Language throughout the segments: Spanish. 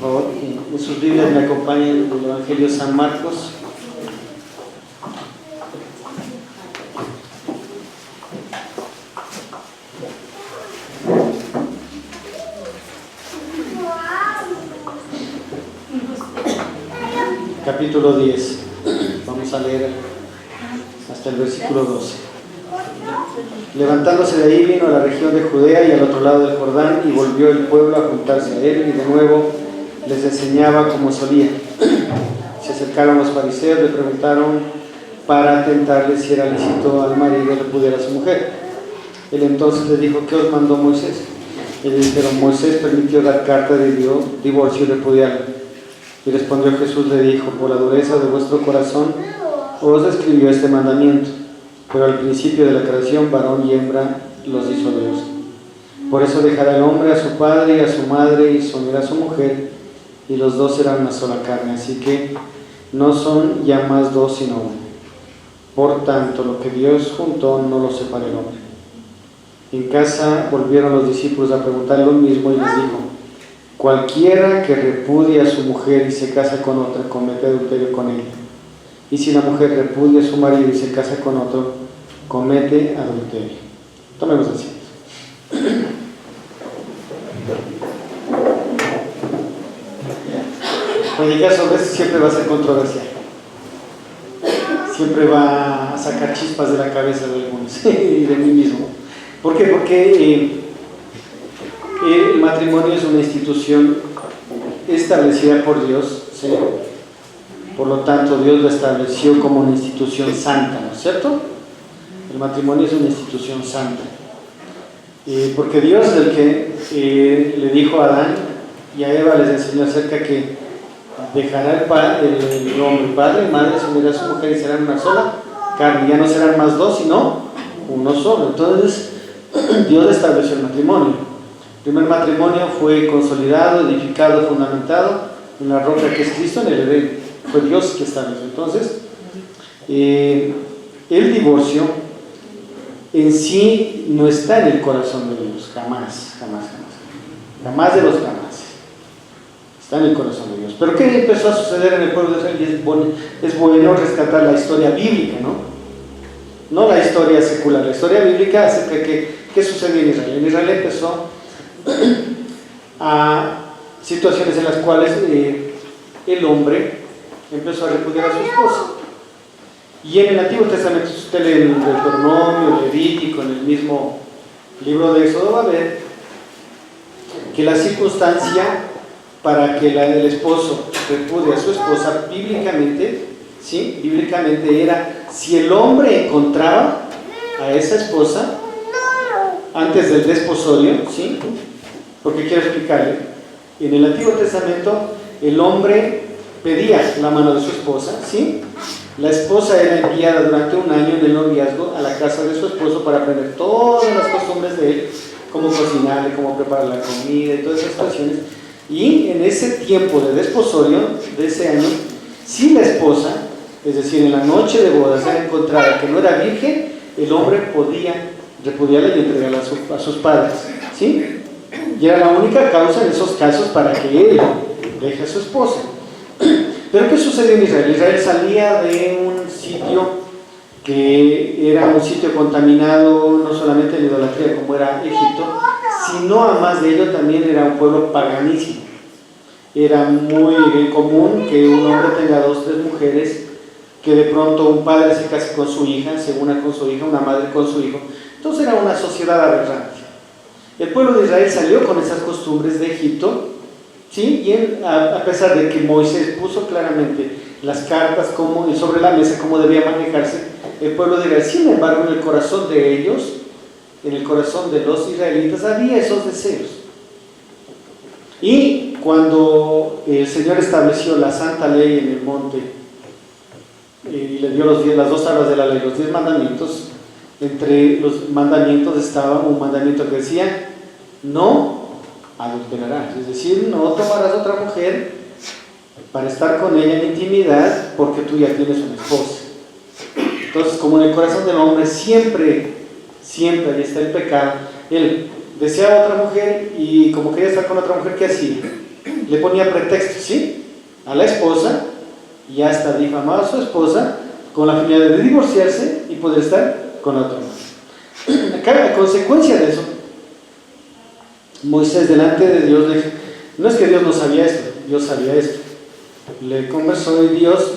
Por favor, en sus Biblias me acompañan del Evangelio de San Marcos. Capítulo 10. Vamos a leer hasta el versículo 12. Levantándose de ahí, vino a la región de Judea y al otro lado del Jordán, y volvió el pueblo a juntarse a él, y de nuevo les enseñaba como solía. Se acercaron los fariseos, le preguntaron para tentarle si era lícito al marido repudiar a su mujer. Él entonces les dijo: ¿qué os mandó Moisés? Y le dijeron: Moisés permitió dar carta de divorcio y repudiarla. Y respondió Jesús, le dijo: por la dureza de vuestro corazón os escribió este mandamiento. Pero al principio de la creación, varón y hembra los hizo Dios. Por eso dejará el hombre a su padre y a su madre, y se unirá a su mujer, y los dos serán una sola carne. Así que no son ya más dos, sino uno. Por tanto, lo que Dios juntó, no lo separe el hombre. En casa volvieron los discípulos a preguntarle lo mismo, y les dijo: cualquiera que repudie a su mujer y se casa con otra, comete adulterio con ella. Y si la mujer repudia a su marido y se casa con otro, comete adulterio. Tomemos asiento. Predicar sobre esto siempre va a ser controversial. Siempre va a sacar chispas de la cabeza de algunos y de mí mismo. ¿Por qué? Porque el matrimonio es una institución establecida por Dios, ¿sí? Por lo tanto, Dios lo estableció como una institución santa, ¿no es cierto? El matrimonio es una institución santa. Porque Dios es el que le dijo a Adán y a Eva, les enseñó acerca que dejará el hombre, padre y madre, se unirá a su mujer y serán una sola carne. Ya no serán más dos, sino uno solo. Entonces, Dios estableció el matrimonio. El primer matrimonio fue consolidado, edificado, fundamentado en la roca que es Cristo, en el Edén. Fue Dios que estableció. Entonces, el divorcio en sí no está en el corazón de Dios, jamás de los jamás. Está en el corazón de Dios. Pero ¿qué empezó a suceder en el pueblo de Israel? Y es bueno rescatar la historia bíblica, no la historia secular, la historia bíblica acerca de qué sucedió en Israel. En Israel empezó a situaciones en las cuales el hombre empezó a repudiar a su esposa. Y en el Antiguo Testamento, si usted lee el Deuteronomio, el Levítico, en el mismo libro de Éxodo, va a ver que la circunstancia para que el esposo repudie a su esposa bíblicamente era si el hombre encontraba a esa esposa antes del desposorio, ¿sí? Porque quiero explicarle, en el Antiguo Testamento el hombre pedía la mano de su esposa, ¿sí? La esposa era enviada durante un año en el noviazgo a la casa de su esposo para aprender todas las costumbres de él, cómo cocinarle, cómo preparar la comida y todas esas situaciones. Y en ese tiempo de desposorio, de ese año, si la esposa, es decir, en la noche de bodas, era encontrada que no era virgen, el hombre podía repudiarla y entregarla a sus padres, ¿sí? Y era la única causa en esos casos para que él deje a su esposa. Pero ¿qué sucedió en Israel? Israel salía de un sitio que era un sitio contaminado no solamente en idolatría como era Egipto, sino a más de ello también era un pueblo paganísimo. Era muy común que un hombre tenga 2 o 3 mujeres, que de pronto un padre se case con su hija, se una con su hija, una madre con su hijo. Entonces era una sociedad aberrante. El pueblo de Israel salió con esas costumbres de Egipto, ¿sí? Y a pesar de que Moisés puso claramente las cartas sobre la mesa cómo debía manejarse el pueblo de Israel, sin embargo en el corazón de ellos, en el corazón de los israelitas había esos deseos. Y cuando el Señor estableció la santa ley en el monte y le dio las 2 tablas de la ley, los 10 mandamientos, entre los mandamientos estaba un mandamiento que decía: no adulterarás, es decir, no tomarás otra mujer para estar con ella en intimidad porque tú ya tienes una esposa. Entonces, como en el corazón del hombre siempre ahí está el pecado, él deseaba otra mujer y como quería estar con otra mujer, ¿qué hacía? le ponía pretextos, ¿sí? A la esposa, y hasta difamaba a su esposa con la finalidad de divorciarse y poder estar con otro hombre. Acá, a consecuencia de eso, Moisés delante de Dios le dijo, no es que Dios no sabía esto, Dios sabía esto. Le conversó y Dios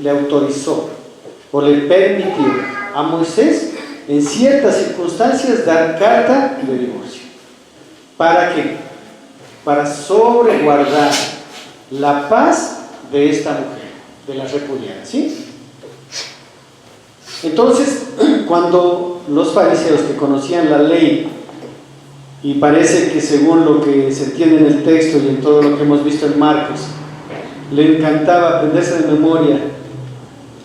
le autorizó o le permitió a Moisés en ciertas circunstancias dar carta de divorcio. ¿Para qué? Para sobreguardar la paz de esta mujer, de la repudiada, ¿sí? Entonces, cuando los fariseos que conocían la ley, y parece que según lo que se entiende en el texto y en todo lo que hemos visto en Marcos, le encantaba aprenderse de memoria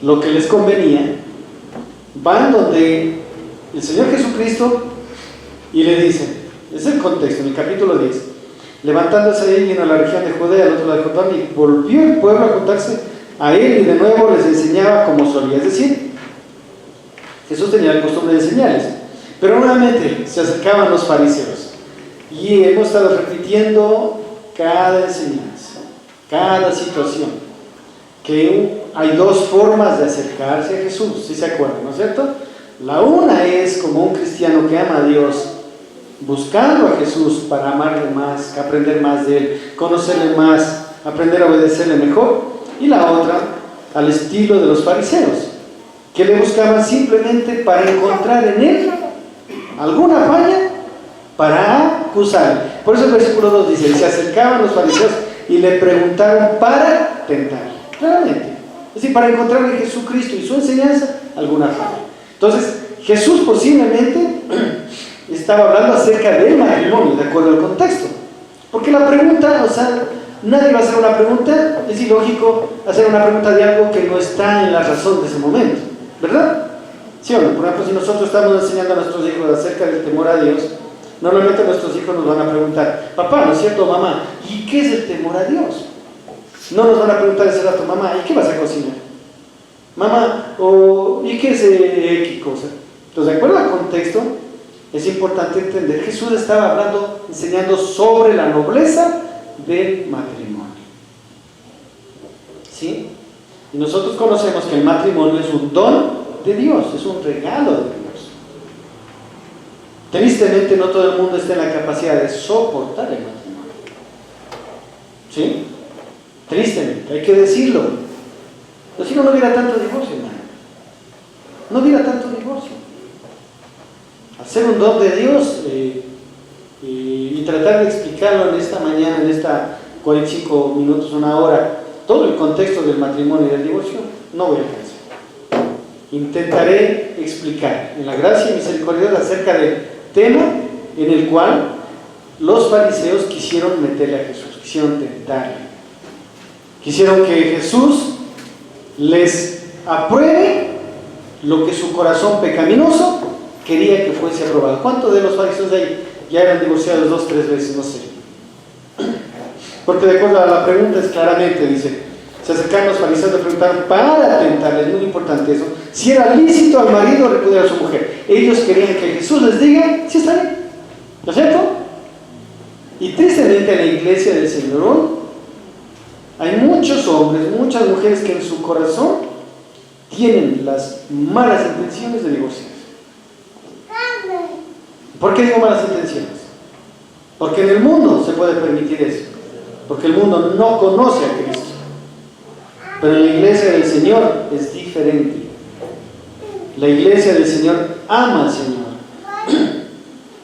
lo que les convenía, van donde el Señor Jesucristo y le dicen, es el contexto, en el capítulo 10, levantándose ahí, vino a la región de Judea, al otro lado de Jordán, y volvió el pueblo a juntarse a él y de nuevo les enseñaba como solía. Es decir, Jesús tenía la costumbre de enseñarles, pero nuevamente se acercaban los fariseos y hemos estado repitiendo cada enseñanza, cada situación, que hay dos formas de acercarse a Jesús, si se acuerdan, ¿no es cierto? La una es como un cristiano que ama a Dios, buscando a Jesús para amarle más, aprender más de Él, conocerle más, aprender a obedecerle mejor. Y la otra, al estilo de los fariseos, que le buscaban simplemente para encontrar en Él alguna falla para acusarle. Por eso el versículo 2 dice, se acercaban los fariseos y le preguntaron para tentarle, claramente. Es decir, para encontrar en Jesucristo y su enseñanza alguna falla. Entonces, Jesús posiblemente estaba hablando acerca del matrimonio, de acuerdo al contexto. Porque la pregunta, o sea, nadie va a hacer una pregunta, es ilógico hacer una pregunta de algo que no está en la razón de ese momento, ¿verdad? ¿Sí o no? Por ejemplo, si nosotros estamos enseñando a nuestros hijos acerca del temor a Dios, normalmente nuestros hijos nos van a preguntar, papá, ¿no es cierto, mamá? ¿Y qué es el temor a Dios? No nos van a preguntar ese rato, mamá, ¿y qué vas a cocinar? Mamá, ¿y qué es X cosa? Entonces, de acuerdo al contexto, es importante entender, Jesús estaba hablando, enseñando sobre la nobleza del matrimonio. ¿Sí? Y nosotros conocemos que el matrimonio es un don de Dios, es un regalo de Dios. Tristemente no todo el mundo está en la capacidad de soportar el matrimonio. ¿Sí? Tristemente, hay que decirlo. Si no hubiera tanto divorcio, hermano. No hubiera tanto divorcio. Hacer un don de Dios y tratar de explicarlo en esta mañana, en esta 45 minutos, una hora, todo el contexto del matrimonio y del divorcio, no voy a alcanzar. Intentaré explicar en la gracia y misericordia acerca del tema en el cual los fariseos quisieron meterle a Jesús, quisieron tentarle. Quisieron que Jesús les apruebe lo que su corazón pecaminoso quería que fuese aprobado. ¿Cuántos de los fariseos de ahí ya eran divorciados 2 o 3 veces? No sé. Porque de acuerdo a la pregunta es claramente, dice, se acercaron los fariseos, le preguntaron para tentarle, es muy importante eso, si era lícito al marido repudiar a su mujer. Ellos querían que Jesús les diga, sí está bien, ¿no es cierto? Y tristemente en la iglesia del Señor hoy hay muchos hombres, muchas mujeres que en su corazón tienen las malas intenciones de divorciarse. ¿Por qué digo malas intenciones? Porque en el mundo se puede permitir eso, porque el mundo no conoce a Cristo. Pero en la iglesia del Señor es diferente. La iglesia del Señor ama al Señor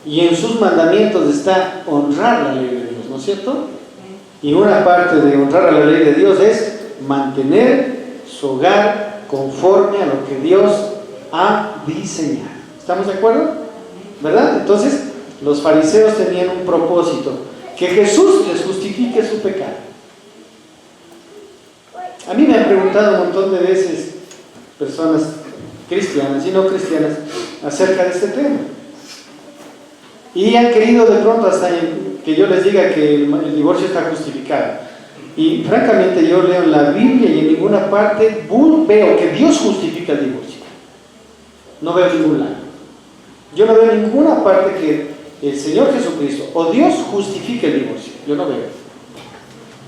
y en sus mandamientos está honrar la ley de Dios, ¿no es cierto? Y una parte de honrar a la ley de Dios es mantener su hogar conforme a lo que Dios ha diseñado. ¿Estamos de acuerdo? ¿Verdad? Entonces, los fariseos tenían un propósito, que Jesús les justifique su pecado. A mí me han preguntado un montón de veces personas cristianas y no cristianas acerca de este tema. Y han querido de pronto hasta que yo les diga que el divorcio está justificado. Y francamente yo leo en la Biblia y en ninguna parte veo que Dios justifica el divorcio. No veo ningún lado. Yo no veo en ninguna parte que el Señor Jesucristo o Dios justifique el divorcio. Yo no veo.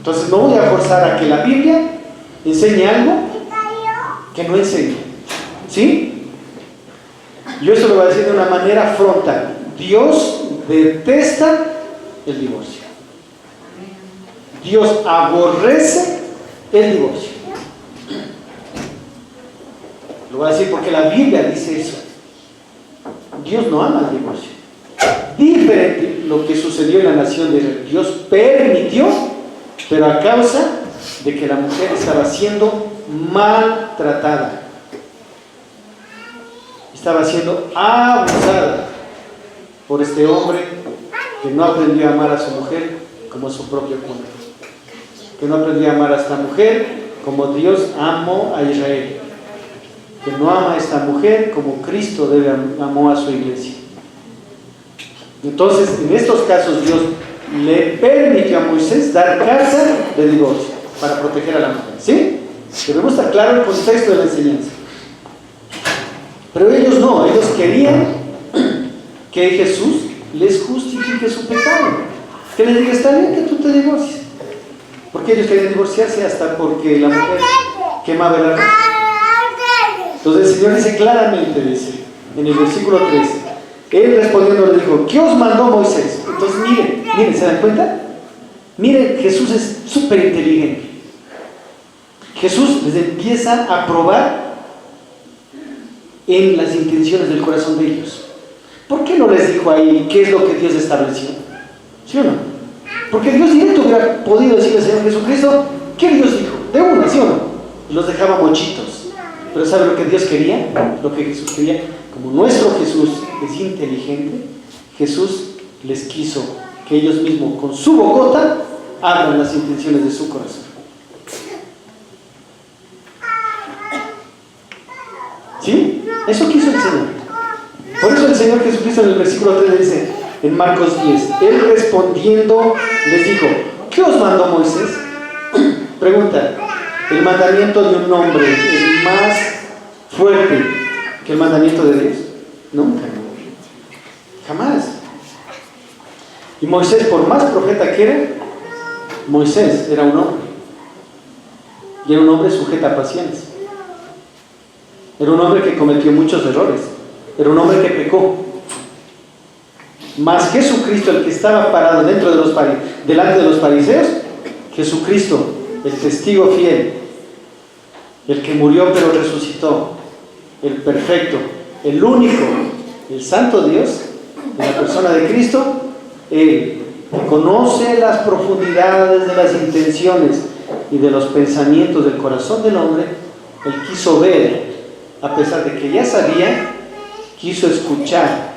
Entonces no voy a forzar a que la Biblia enseñe algo que no enseñe. ¿Sí? Yo eso lo voy a decir de una manera frontal. Dios detesta el divorcio. Dios aborrece el divorcio. Lo voy a decir porque la Biblia dice eso. Dios no ama el divorcio. Diferente lo que sucedió en la nación de Israel. Dios permitió, pero a causa de que la mujer estaba siendo maltratada. Estaba siendo abusada por este hombre que no aprendió a amar a su mujer como a su propio cuerpo. Que no aprendió a amar a esta mujer como Dios amó a Israel. Que no ama a esta mujer como Cristo amó a su iglesia. Entonces, en estos casos, Dios le permitió a Moisés dar carta de divorcio para proteger a la mujer. ¿Sí? Debemos estar claro el contexto de la enseñanza. Pero ellos no, ellos querían que Jesús les justifique su pecado. Que les diga, está bien que tú te divorcies. Porque ellos querían divorciarse hasta porque la mujer quemaba el arroz. Entonces el Señor dice claramente, dice, en el versículo 3, Él respondiendo le dijo, ¿qué os mandó Moisés? Entonces miren, ¿se dan cuenta? Miren, Jesús es súper inteligente. Jesús les empieza a probar en las intenciones del corazón de ellos. ¿Por qué no les dijo ahí qué es lo que Dios estableció? ¿Sí o no? Porque Dios directo hubiera podido decirle al Señor Jesucristo, ¿qué Dios dijo? De una, ¿sí o no? Y los dejaba mochitos. Pero ¿sabe lo que Dios quería? Lo que Jesús quería. Como nuestro Jesús es inteligente, Jesús les quiso que ellos mismos con su bocota abran las intenciones de su corazón. ¿Sí? Eso quiso el Señor. Por eso el Señor Jesucristo en el versículo 3 dice, en Marcos 10, Él respondiendo les dijo, ¿qué os mandó Moisés? Pregunta, ¿el mandamiento de un hombre es más fuerte que el mandamiento de Dios? Nunca, jamás. Y Moisés, por más profeta que era, Moisés era un hombre. Y era un hombre sujeto a pasiones. Era un hombre que cometió muchos errores. Era un hombre que pecó. Mas Jesucristo, el que estaba parado delante de los fariseos, Jesucristo, el testigo fiel, el que murió pero resucitó, el perfecto, el único, el santo Dios, en la persona de Cristo, Él que conoce las profundidades de las intenciones y de los pensamientos del corazón del hombre, Él quiso ver, a pesar de que ya sabía, quiso escuchar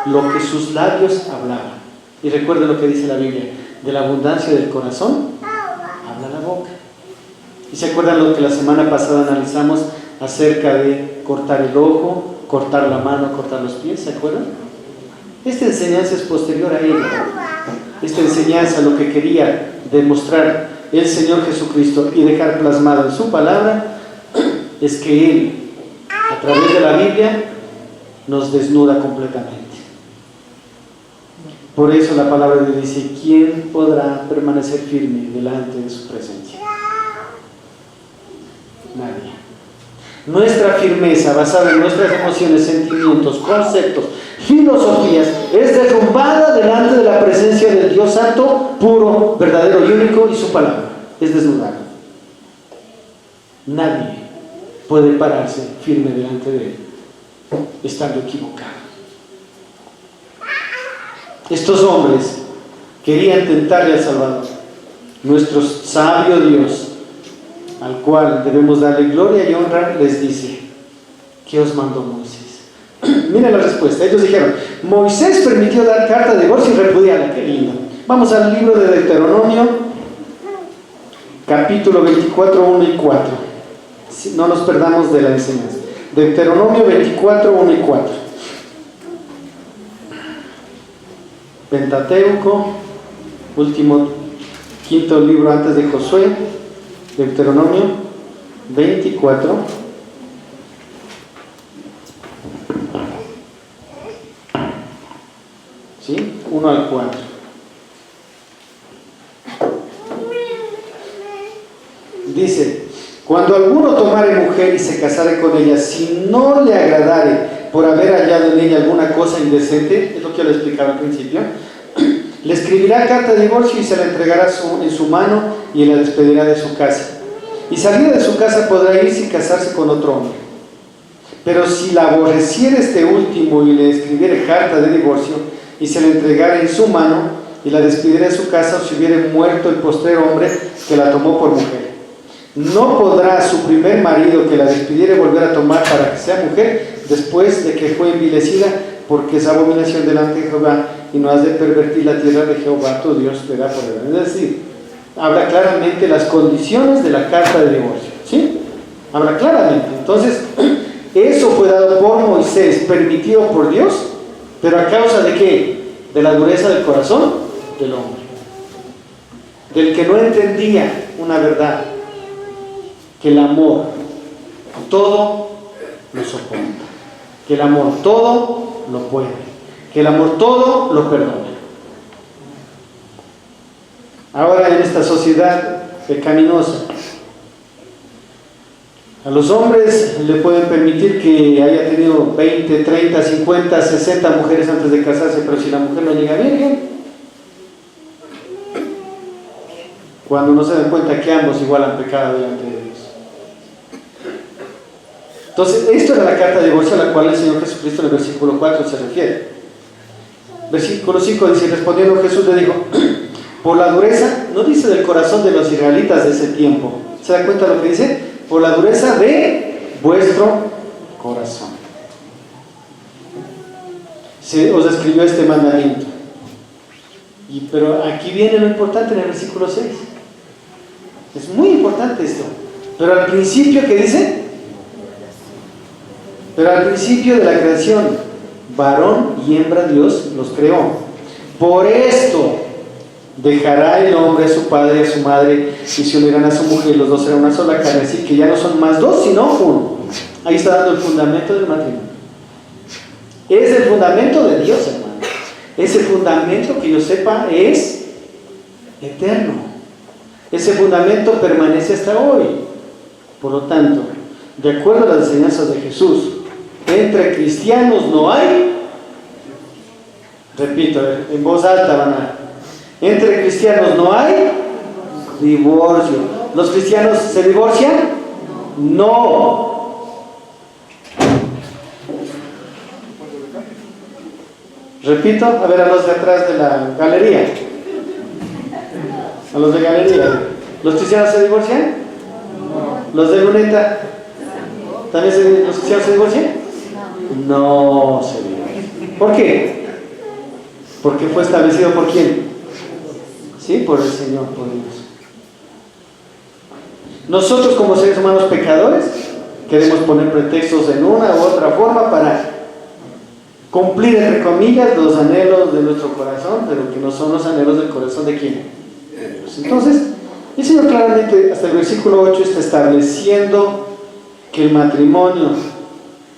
lo que sus labios hablaban. Y recuerden lo que dice la Biblia, de la abundancia del corazón habla la boca. ¿Y se acuerdan lo que la semana pasada analizamos acerca de cortar el ojo, cortar la mano, cortar los pies? ¿Se acuerdan? Esta enseñanza es posterior a ella. Esta enseñanza, lo que quería demostrar el Señor Jesucristo y dejar plasmado en su palabra, es que Él, a través de la Biblia, nos desnuda completamente. Por eso la palabra de Dios dice, ¿quién podrá permanecer firme delante de su presencia? Nadie. Nuestra firmeza, basada en nuestras emociones, sentimientos, conceptos, filosofías, es derrumbada delante de la presencia del Dios Santo, puro, verdadero y único, y su palabra es desnudada. Nadie puede pararse firme delante de Él, estando equivocado. Estos hombres querían tentarle al Salvador. Nuestro sabio Dios, al cual debemos darle gloria y honra, les dice, ¿qué os mandó Moisés? Miren la respuesta. Ellos dijeron, Moisés permitió dar carta de divorcio y repudiarla. Qué lindo. Vamos al libro de Deuteronomio, capítulo 24, 1 y 4. No nos perdamos de la enseñanza. Deuteronomio 24, 1 y 4. Pentateuco, quinto libro antes de Josué, Deuteronomio 24, ¿sí? 1 al 4. Dice: cuando alguno tomare mujer y se casare con ella, si no le agradare por haber hallado en ella alguna cosa indecente, es lo que yo le explicaba al principio, le escribirá carta de divorcio y se la entregará en su mano y la despedirá de su casa. Y salida de su casa podrá irse y casarse con otro hombre. Pero si la aborreciere este último y le escribiere carta de divorcio y se la entregara en su mano y la despidiera de su casa, o si hubiere muerto el postrer hombre que la tomó por mujer, no podrá su primer marido que la despidiere volver a tomar para que sea mujer después de que fue envilecida, porque es abominación delante de Jehová, y no has de pervertir la tierra de Jehová tu Dios te da por él. Es decir, habla claramente las condiciones de la carta de divorcio, ¿sí? Habla claramente. Entonces, eso fue dado por Moisés, permitido por Dios, pero a causa de ¿qué? De la dureza del corazón del hombre, del que no entendía una verdad, que el amor todo lo soporta, que el amor todo lo puede, que el amor todo lo perdona. Ahora, en esta sociedad pecaminosa, a los hombres le pueden permitir que haya tenido 20, 30, 50, 60 mujeres antes de casarse, pero si la mujer no llega virgen, cuando no se dan cuenta que ambos igualan pecado delante de Dios. Entonces, esto era la carta de divorcio a la cual el Señor Jesucristo en el versículo 4 se refiere. Versículo 5 dice: respondiendo Jesús le dijo: por la dureza, no dice del corazón de los israelitas de ese tiempo, ¿se da cuenta lo que dice? Por la dureza de vuestro corazón se os escribió este mandamiento. Pero aquí viene lo importante en el versículo 6. Es muy importante esto. Pero al principio, ¿qué dice? Pero al principio de la creación, varón y hembra Dios los creó. Por esto dejará el hombre a su padre y a su madre y se unirán a su mujer, y los dos serán una sola carne. Así que ya no son más dos, sino uno. Ahí está dando el fundamento del matrimonio. Es el fundamento de Dios, hermano. Ese fundamento, que yo sepa, es eterno. Ese fundamento permanece hasta hoy. Por lo tanto, de acuerdo a las enseñanzas de Jesús, entre cristianos no hay, repito, en voz alta van a: entre cristianos no hay divorcio. ¿Los cristianos se divorcian? No. Repito, a ver, a los de atrás de la galería, a los de galería, ¿los cristianos se divorcian? ¿Los de luneta también los cristianos se divorcian? No se divorcian. ¿Por qué? Porque fue establecido ¿por quién? Sí, por el Señor, por Dios. Nosotros, como seres humanos pecadores, queremos poner pretextos en una u otra forma para cumplir, entre comillas, los anhelos de nuestro corazón, pero que no son los anhelos del corazón de quién. Entonces, el Señor claramente hasta el versículo 8 está estableciendo que el matrimonio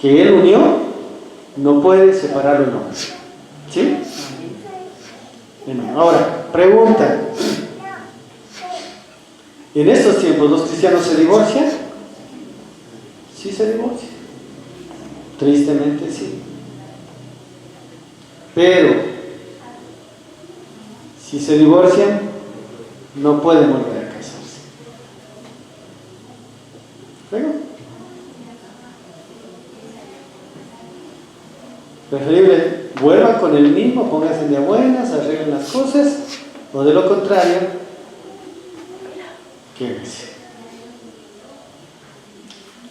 que Él unió no puede separarlo el hombre. ¿Sí? Ahora, pregunta: ¿en estos tiempos los cristianos se divorcian? Sí, se divorcian. Tristemente sí. Pero si se divorcian, no pueden volver a casarse. ¿Luego? Preferible, vuelvan con el mismo, pónganse de buenas, arreglen las cosas, o de lo contrario, quédense.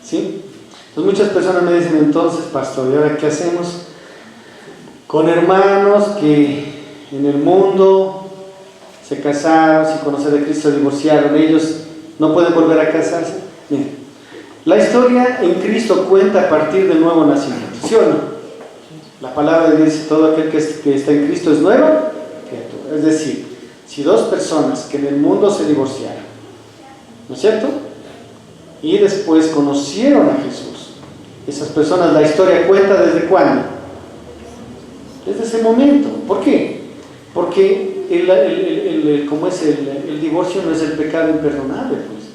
¿Sí? Entonces muchas personas me dicen: entonces, pastor, ¿y ahora qué hacemos con hermanos que en el mundo se casaron sin conocer a Cristo, se divorciaron? ¿Ellos no pueden volver a casarse? Miren, la historia en Cristo cuenta a partir del nuevo nacimiento, ¿sí o no? La palabra de Dios dice: todo aquel que está en Cristo es nueva criatura. Es decir, si dos personas que en el mundo se divorciaron, ¿no es cierto?, y después conocieron a Jesús, esas personas, la historia cuenta ¿desde cuándo? Desde ese momento. ¿Por qué? Porque el divorcio no es el pecado imperdonable, pues.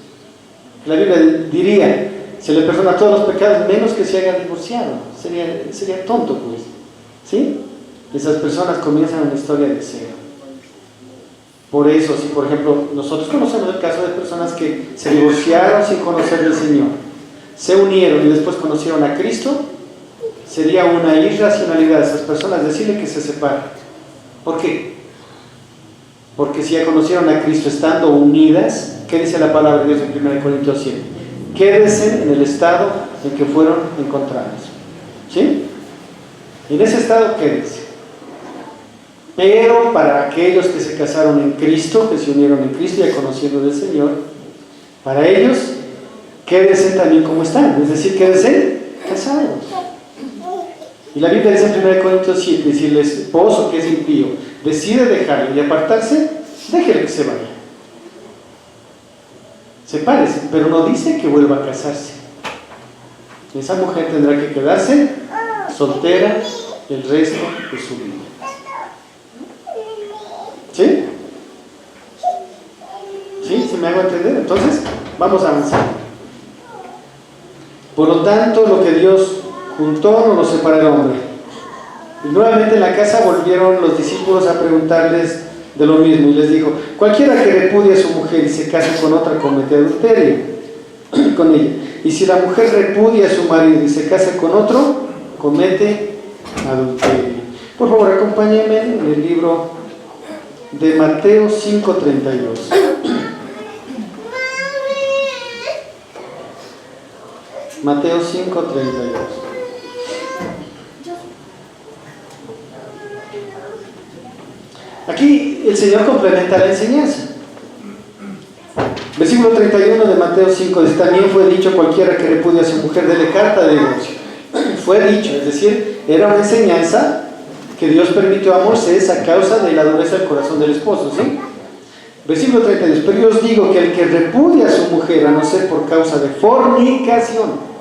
La Biblia diría, se le perdona todos los pecados menos que se haya divorciado. Sería tonto, pues. ¿Sí? Esas personas comienzan una historia de cero. Por eso, si por ejemplo, nosotros conocemos el caso de personas que se divorciaron sin conocer al Señor, se unieron y después conocieron a Cristo, sería una irracionalidad de esas personas decirle que se separen. ¿Por qué? Porque si ya conocieron a Cristo estando unidas, ¿qué dice la palabra de Dios en 1 Corintios 7? Quédense en el estado en que fueron encontrados. ¿Sí? En ese estado quédense. Pero para aquellos que se casaron en Cristo, que se unieron en Cristo ya conociendo del Señor, para ellos, quédense también como están, es decir, quédense casados. Y la Biblia dice en 1 Corintios 7, si el esposo que es impío decide dejarlo y apartarse, déjele que se vaya. Sepárese, pero no dice que vuelva a casarse. Esa mujer tendrá que quedarse soltera el resto de su vida. ¿Sí? ¿Sí? ¿Se me hago entender? Entonces, vamos a avanzar. Por lo tanto, lo que Dios juntó no lo separa el hombre. Y nuevamente en la casa volvieron los discípulos a preguntarles de lo mismo. Y les dijo, cualquiera que repudie a su mujer y se case con otra comete adulterio con ella. Y si la mujer repudia a su marido y se casa con otro, comete adulterio. Por favor, acompáñenme en el libro de Mateo 5:32. Mateo 5:32. Aquí el Señor complementa la enseñanza. Versículo 31 de Mateo 5 dice, también fue dicho cualquiera que repudie a su mujer, dele carta de divorcio. Fue dicho, es decir, era una enseñanza que Dios permitió a Moisés a causa de la dureza del corazón del esposo, ¿sí? Versículo 32, pero yo os digo que el que repudia a su mujer, a no ser por causa de fornicación,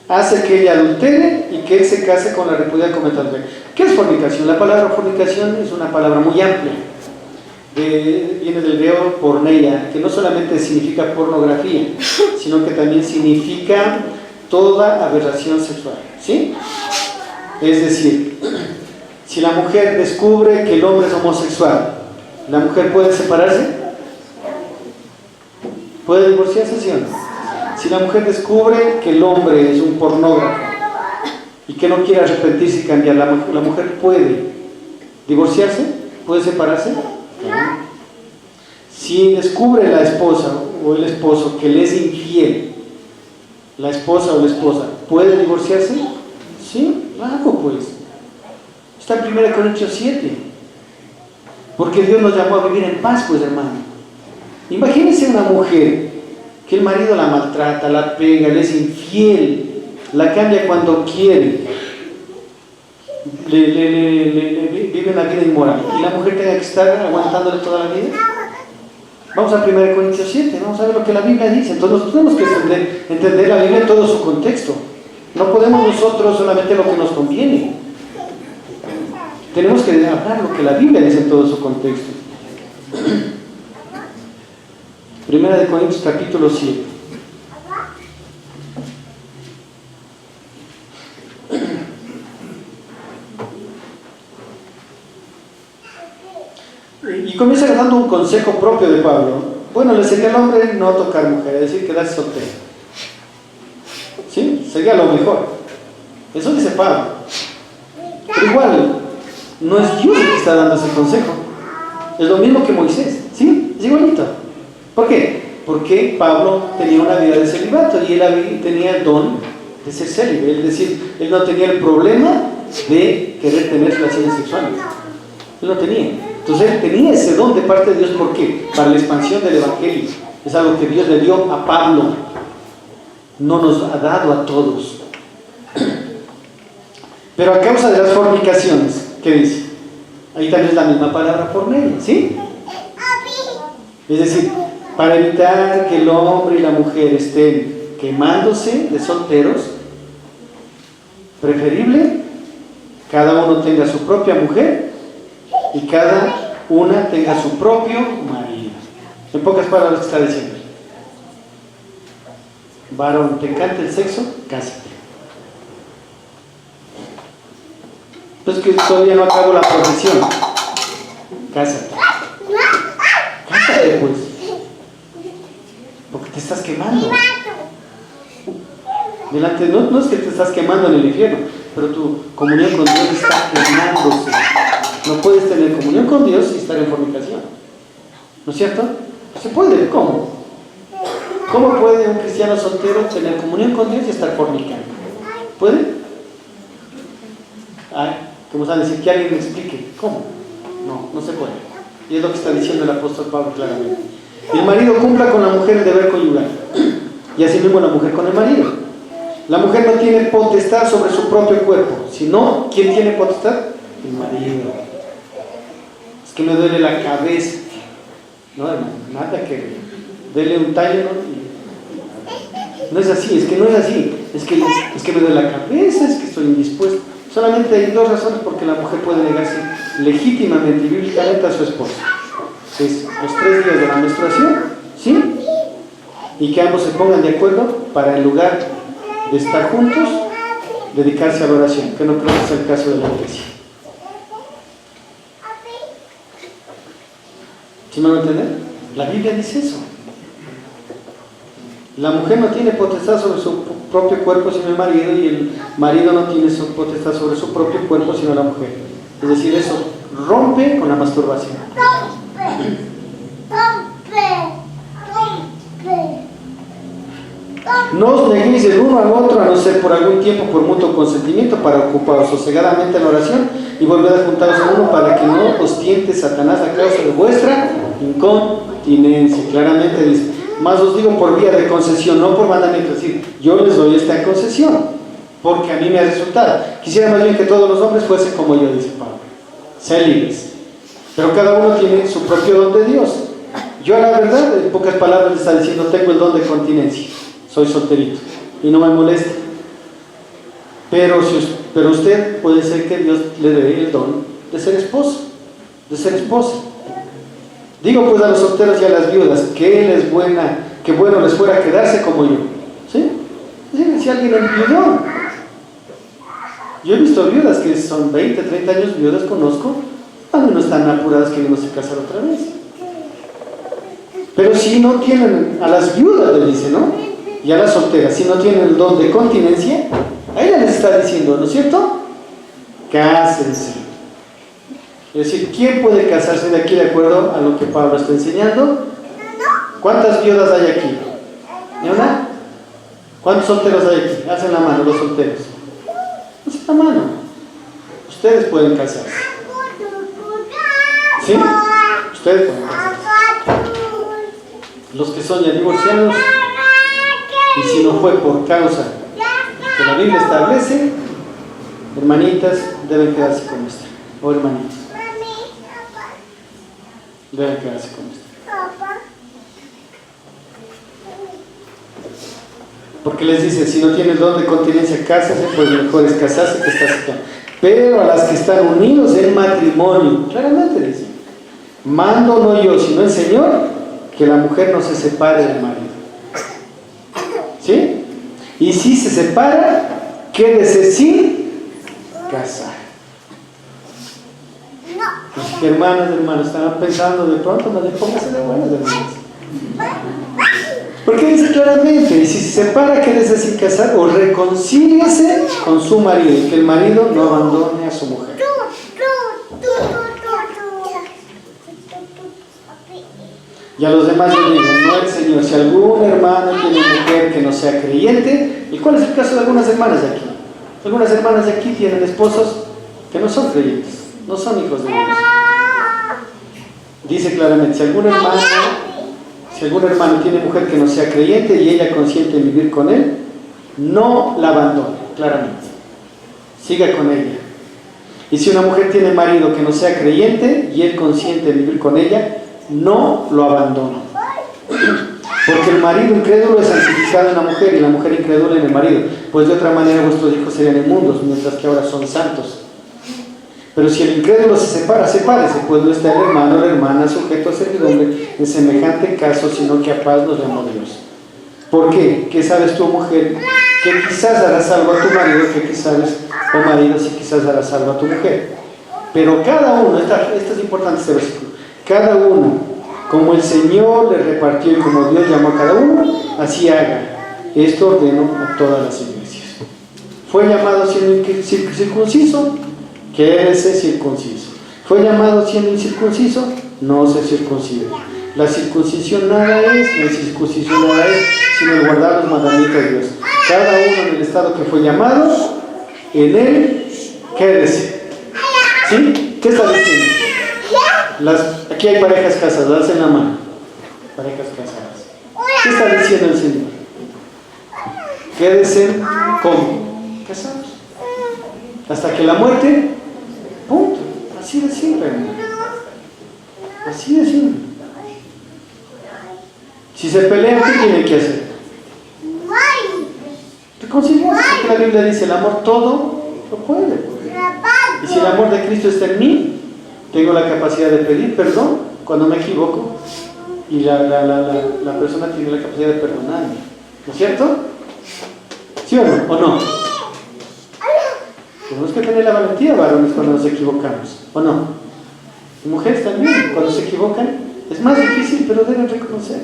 hace que ella adultere y que él se case con la repudiada cometa adulterio. ¿Qué es fornicación? La palabra fornicación es una palabra muy amplia. Viene del griego porneia, que no solamente significa pornografía, sino que también significa toda aberración sexual, ¿sí? Es decir, si la mujer descubre que el hombre es homosexual, ¿la mujer puede separarse? ¿Puede divorciarse, sí o no? Si la mujer descubre que el hombre es un pornógrafo y que no quiere arrepentirse y cambiar, ¿la mujer puede divorciarse? ¿Puede separarse? Si descubre la esposa o el esposo que le es infiel, la esposa o la esposa, ¿puede divorciarse? Sí, claro, pues. Está en 1 Corintios 7. Porque Dios nos llamó a vivir en paz, pues, hermano. Imagínense una mujer que el marido la maltrata, la pega, le es infiel, la cambia cuando quiere, vive una vida inmoral, y la mujer tenga que estar aguantándole toda la vida. Vamos a 1 Corintios 7, vamos a ver lo que la Biblia dice. Entonces nosotros tenemos que entender la Biblia en todo su contexto. No podemos nosotros solamente lo que nos conviene. Tenemos que hablar lo que la Biblia dice en todo su contexto. 1 Corintios capítulo 7. Y comienza dando un consejo propio de Pablo. Bueno, le sería al hombre no tocar mujer, es decir, quedarse soltero. ¿Sí? Sería lo mejor. Eso dice Pablo. Pero igual, no es Dios el que está dando ese consejo. Es lo mismo que Moisés. ¿Sí? Es igualito. ¿Por qué? Porque Pablo tenía una vida de celibato y él tenía el don de ser célibe. Es decir, él no tenía el problema de querer tener relaciones sexuales. Él no tenía. Entonces él tenía ese don de parte de Dios. ¿Por qué? Para la expansión del Evangelio. Es algo que Dios le dio a Pablo. No nos ha dado a todos. Pero a causa de las fornicaciones, ¿qué dice? Ahí también es la misma palabra porneia, ¿sí? Es decir, para evitar que el hombre y la mujer estén quemándose de solteros, preferible cada uno tenga su propia mujer y cada una tenga su propio marido. En pocas palabras, ¿qué está diciendo? Varón, ¿te encanta el sexo? Cásate. Pues que todavía no acabo la profesión. Cásate. Cásate, pues. Porque te estás quemando. Delante, no es que te estás quemando en el infierno, pero tu comunión con Dios está quemándose. No puedes tener comunión con Dios y estar en fornicación. ¿No es cierto? Se puede. ¿Cómo? ¿Cómo puede un cristiano soltero tener comunión con Dios y estar fornicando? ¿Puede? Ay, ¿cómo se va a decir? Que alguien me explique. ¿Cómo? No se puede. Y es lo que está diciendo el apóstol Pablo claramente. El marido cumpla con la mujer el deber conyugal. Y así mismo la mujer con el marido. La mujer no tiene potestad sobre su propio cuerpo. Sino, ¿quién tiene potestad? El marido. Es que me duele la cabeza. No, hermano, nada que dele un tallo, ¿no? No es así, es que no es así. Es que me duele la cabeza, es que estoy indispuesto. Solamente hay dos razones por qué la mujer puede negarse legítimamente y bíblicamente a su esposo. Es los 3 días de la menstruación, ¿sí? Y que ambos se pongan de acuerdo para, en lugar de estar juntos, dedicarse a la oración, que no creo que sea el caso de la iglesia. ¿Sí me van a entender? La Biblia dice eso. La mujer no tiene potestad sobre su propio cuerpo sino el marido, y el marido no tiene su potestad sobre su propio cuerpo sino la mujer. Es decir, eso rompe con la masturbación. No os neguéis el uno al otro, a no ser por algún tiempo por mutuo consentimiento, para ocuparos sosegadamente en la oración y volver a juntaros a uno, para que no os tiente Satanás a causa de vuestra incontinencia. Claramente dice: más os digo por vía de concesión, no por mandamiento. Es decir, yo les doy esta concesión porque a mí me ha resultado. Quisiera más bien que todos los hombres fuesen como yo, dice Pablo, sean libres, pero cada uno tiene su propio don de Dios. Yo, la verdad, en pocas palabras le está diciendo: tengo el don de continencia, soy solterito y no me molesta. Pero usted, puede ser que Dios le dé el don de ser esposo, de ser esposa. Digo pues a los solteros y a las viudas, que bueno les fuera quedarse como yo. ¿Sí? Si alguien es viudo, yo he visto viudas que son 20, 30 años viudas, conozco, cuando no están apuradas queriendo se casar otra vez. Pero si no tienen, a las viudas le dice, ¿no? Y a las solteras, si no tienen el don de continencia, a ella les está diciendo, ¿no es cierto? Cásense. Es decir, ¿quién puede casarse de aquí de acuerdo a lo que Pablo está enseñando? ¿Cuántas viudas hay aquí? ¿Ni una? ¿Cuántos solteros hay aquí? Hacen la mano los solteros. Hacen la mano. Ustedes pueden casarse. ¿Sí? Ustedes pueden casarse. Los que son ya divorciados, y si no fue por causa que la Biblia establece, hermanitas, deben quedarse con esta. O hermanitos, deben quedarse con esto. Porque les dice: si no tienes don de continencia, cásase, pues mejor es casarse que estarse acá. Pero a las que están unidos en matrimonio, claramente dice: mando no yo, sino el Señor, que la mujer no se separe del marido. ¿Sí? Y si se separa, quédese sin casar. Pues, hermanos, estaban pensando de pronto, no le póngase de buenas, hermanos. Porque dice claramente: y si se separa, quédese sin casar, o reconcíliese con su marido, y que el marido no abandone a su mujer. Y a los demás yo digo: no el Señor, si algún hermano tiene mujer que no sea creyente, ¿y cuál es el caso de algunas hermanas de aquí? Algunas hermanas de aquí tienen esposos que no son creyentes, no son hijos de Dios. Dice claramente: si algún hermano tiene mujer que no sea creyente y ella consiente en vivir con él, no la abandone, claramente. Siga con ella. Y si una mujer tiene marido que no sea creyente y él consiente en vivir con ella, no lo abandona. Porque el marido incrédulo es santificado en la mujer y la mujer incrédula en el marido, pues de otra manera vuestros hijos serían inmundos, mientras que ahora son santos. Pero si el incrédulo se separa, sepárese, pues no está el hermano o la hermana sujeto a servidumbre en semejante caso, sino que a paz nos llamó Dios. ¿Por qué? ¿Qué sabes tú, mujer? Que quizás hará salvo a tu marido, que quizás, o marido, si quizás hará salvo a tu mujer. Pero cada uno, esto es importante este versículo, cada uno, como el Señor le repartió y como Dios llamó a cada uno, así haga. Esto ordeno a todas las iglesias. Fue llamado siendo circunciso, quédese circunciso. Fue llamado siendo incircunciso, no se circuncide. La circuncisión nada es, la circuncisión nada es, sino el guardar los mandamientos de Dios. Cada uno en el estado que fue llamado, en él, quédese. ¿Sí? ¿Qué está diciendo? Aquí hay parejas casadas, alcen la mano. Parejas casadas. ¿Qué está diciendo el Señor? Quédese como casados. Hasta que la muerte, punto. Así de simple, hermano. Así de simple. Si se pelean, ¿qué tienen que hacer? Reconciliarse, porque la Biblia dice: el amor todo lo puede. Y si el amor de Cristo está en mí, tengo la capacidad de pedir perdón cuando me equivoco, y la persona tiene la capacidad de perdonarme. ¿No es cierto? ¿Sí o no? ¿O no? Tenemos que tener la valentía, varones, cuando nos equivocamos. ¿O no? Y mujeres también, cuando se equivocan, es más difícil, pero deben reconocer.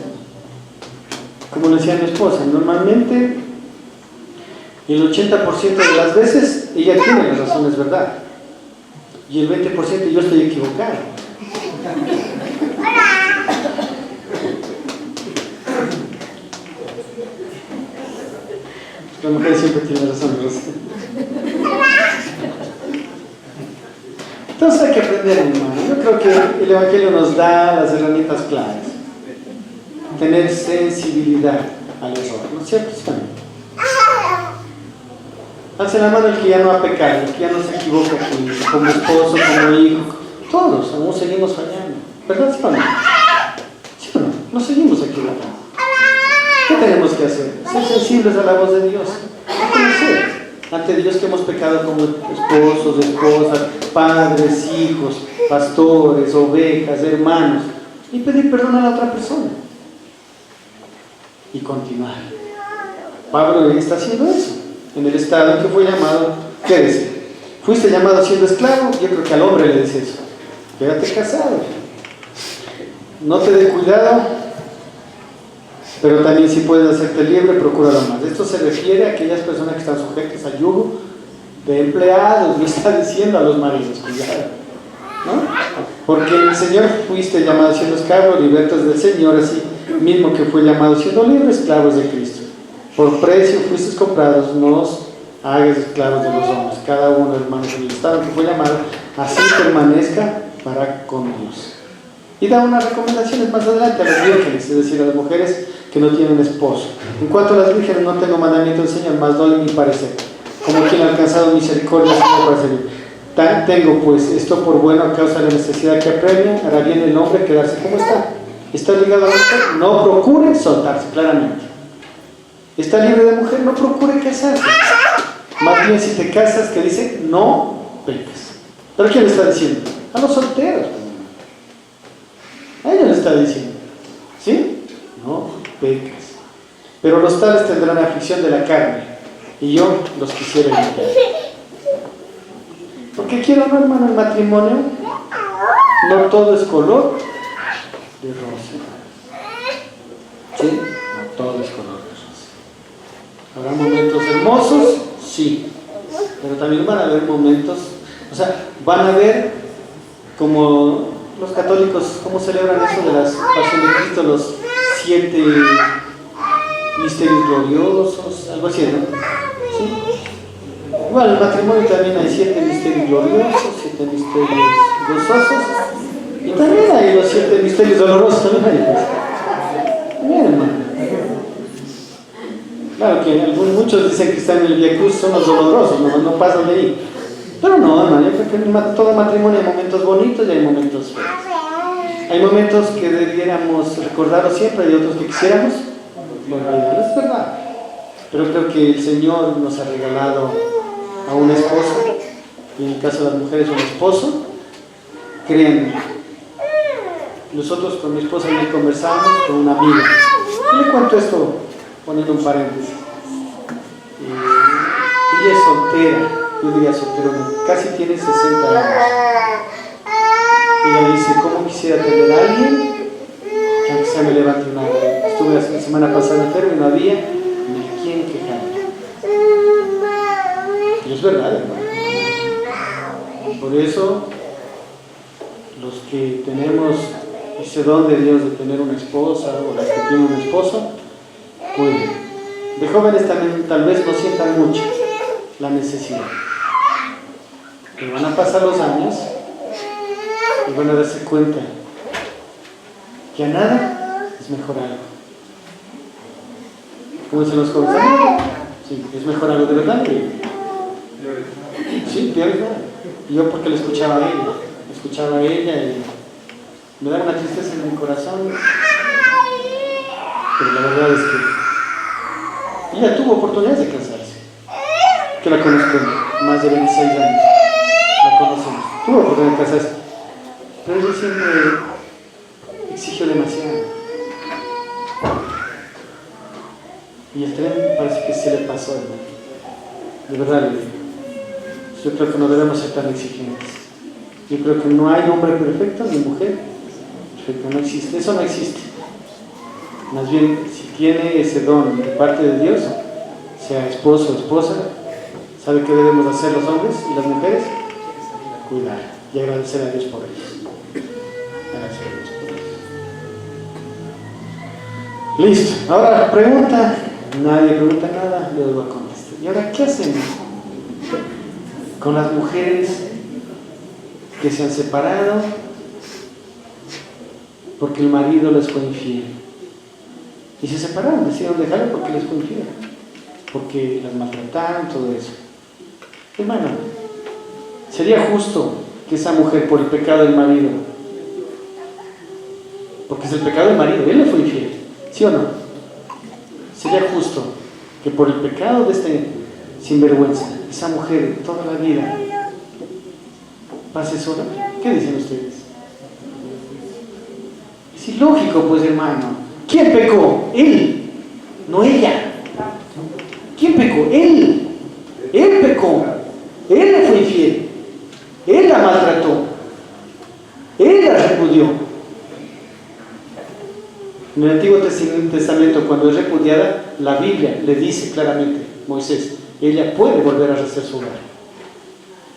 Como le decía mi esposa, normalmente el 80% de las veces ella tiene la razón, es verdad. Y el 20% yo estoy equivocado. La mujer siempre tiene razón, ¿no? Entonces hay que aprender, hermano. Yo creo que el Evangelio nos da las herramientas claras. Tener sensibilidad al error, ¿no es cierto? Alce la mano el que ya no ha pecado, el que ya no se equivoca como esposo, como hijo. Todos aún seguimos fallando. ¿Verdad, sí o no? ¿Sí o no? Nos seguimos equivocando. ¿Qué tenemos que hacer? Ser sensibles a la voz de Dios. Reconocer ante Dios que hemos pecado como esposos, esposas, padres, hijos, pastores, ovejas, hermanos, y pedir perdón a la otra persona. Y continuar. Pablo está haciendo eso. En el estado en que fue llamado, quédese. Fuiste llamado siendo esclavo, yo creo que al hombre le dice eso. Quédate casado. No te dé cuidado, pero también si puedes hacerte libre, procúralo más. Esto se refiere a aquellas personas que están sujetas a yugo de empleados, no está diciendo a los maridos, cuidado, ¿no? Porque el Señor fuiste llamado siendo esclavo, libertas del Señor, así mismo que fue llamado siendo libre, esclavos de Cristo. Por precio fuisteis comprados, no os hagáis esclavos de los hombres. Cada uno, hermanos, en el estado que fue llamado, así permanezca para con Dios. Y da unas recomendaciones más adelante a las vírgenes, es decir, a las mujeres que no tienen esposo. En cuanto a las vírgenes, no tengo mandamiento del Señor, mas doy mi parecer. Como quien ha alcanzado misericordia, Señor, para servir. Tengo pues esto por bueno a causa de la necesidad que apremia, hará bien el hombre quedarse como está. Está ligado a la mujer, no procure soltarse, claramente. Está libre de mujer, no procure casarse. Más bien, si te casas, que dice, no peques. ¿Pero quién le está diciendo? A los solteros. A ellos le está diciendo, ¿sí? No peques. Pero los tales tendrán aflicción de la carne, y yo los quisiera evitar. Porque quiero, no, hermano, el matrimonio no todo es color de rosa. ¿Sí? No todo es color de rosa. ¿Habrá momentos hermosos? Sí. Pero también van a haber momentos, o sea, van a haber como los católicos, ¿cómo celebran eso de la pasión de Cristo? Los 7 misterios gloriosos, algo así, ¿no? ¿Sí? Igual, el matrimonio también hay 7 misterios gloriosos, 7 misterios gozosos, y también hay los 7 misterios dolorosos, también hay, pues. También, hermano. Claro que muchos dicen que están en el Vía Cruz, son los dolorosos, no pasan de ahí. Pero no, hermano, yo creo que en todo matrimonio hay momentos bonitos y hay momentos feos. Hay momentos que debiéramos recordarlos siempre, hay otros que quisiéramos olvidar, es verdad. Pero creo que el Señor nos ha regalado a un esposo, y en el caso de las mujeres un esposo. Créanme, nosotros con mi esposa ayer conversamos con una amiga, y le cuento esto poniendo un paréntesis. Ella es soltera, yo diría solterona, casi tiene 60 años. Ella dice, ¿cómo quisiera tener a alguien que aunque sea me levante una hora? Estuve la semana pasada enfermo y no había ni a quién quejarme. Y es verdad, hermano. Por eso, los que tenemos ese don de Dios de tener una esposa o las que tienen un esposo, cuiden. De jóvenes también tal vez no sientan mucho la necesidad. Pero van a pasar los años y van a darse cuenta que a nada es mejor algo. ¿Cómo dicen los jóvenes? Sí, es mejor algo de verdad que... Sí, de verdad. Y yo porque le escuchaba a ella y me daba una tristeza en mi corazón. Pero la verdad es que ella tuvo oportunidades de casarse. Que la conozco más de 26 años. La conocemos. Tuvo oportunidad de casarse. Pero ella siempre exigió demasiado. Y el tren parece que se le pasó, hermano. De verdad, yo creo que no debemos ser tan exigentes. Yo creo que no hay hombre perfecto ni mujer perfecta. No existe. Eso no existe. Más bien, si tiene ese don de parte de Dios, sea esposo o esposa, ¿sabe qué debemos hacer los hombres y las mujeres? Cuidar y agradecer a Dios por ellos. Agradecer a Dios por ellos. Listo. Ahora pregunta. Nadie pregunta nada, le voy a contestar. ¿Y ahora qué hacemos con las mujeres que se han separado porque el marido les fue infiel? Y se separaron, decidieron dejarlo porque les fue infiel, porque las maltrataron, todo eso. Hermano, ¿sería justo que esa mujer, por el pecado del marido, porque es el pecado del marido, él le fue infiel, ¿sí o no? ¿Sería justo que por el pecado de este sinvergüenza, esa mujer toda la vida pase sola? ¿Qué dicen ustedes? Es ilógico, pues, hermano. ¿Quién pecó? Él, no ella. ¿Quién pecó? Él. Él pecó. Él le fue infiel. Él la maltrató. Él la repudió. En el Antiguo Testamento, cuando es repudiada, la Biblia le dice claramente, Moisés, ella puede volver a hacer su hogar.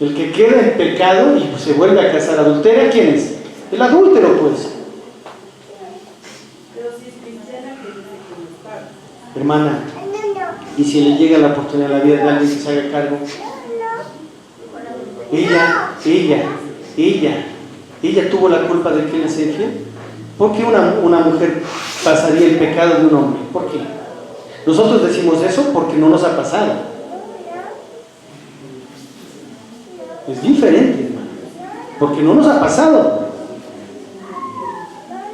El que queda en pecado y se vuelve a casar adultera, ¿quién es? El adúltero, pues. Pero si es cristiana, que dice que no paga. Hermana, y si le llega la oportunidad a la vida de alguien que se haga cargo, ella tuvo la culpa de que le sea infiel. ¿Por qué una mujer pasaría el pecado de un hombre? ¿Por qué? Nosotros decimos eso porque no nos ha pasado. Es diferente, hermano, porque no nos ha pasado.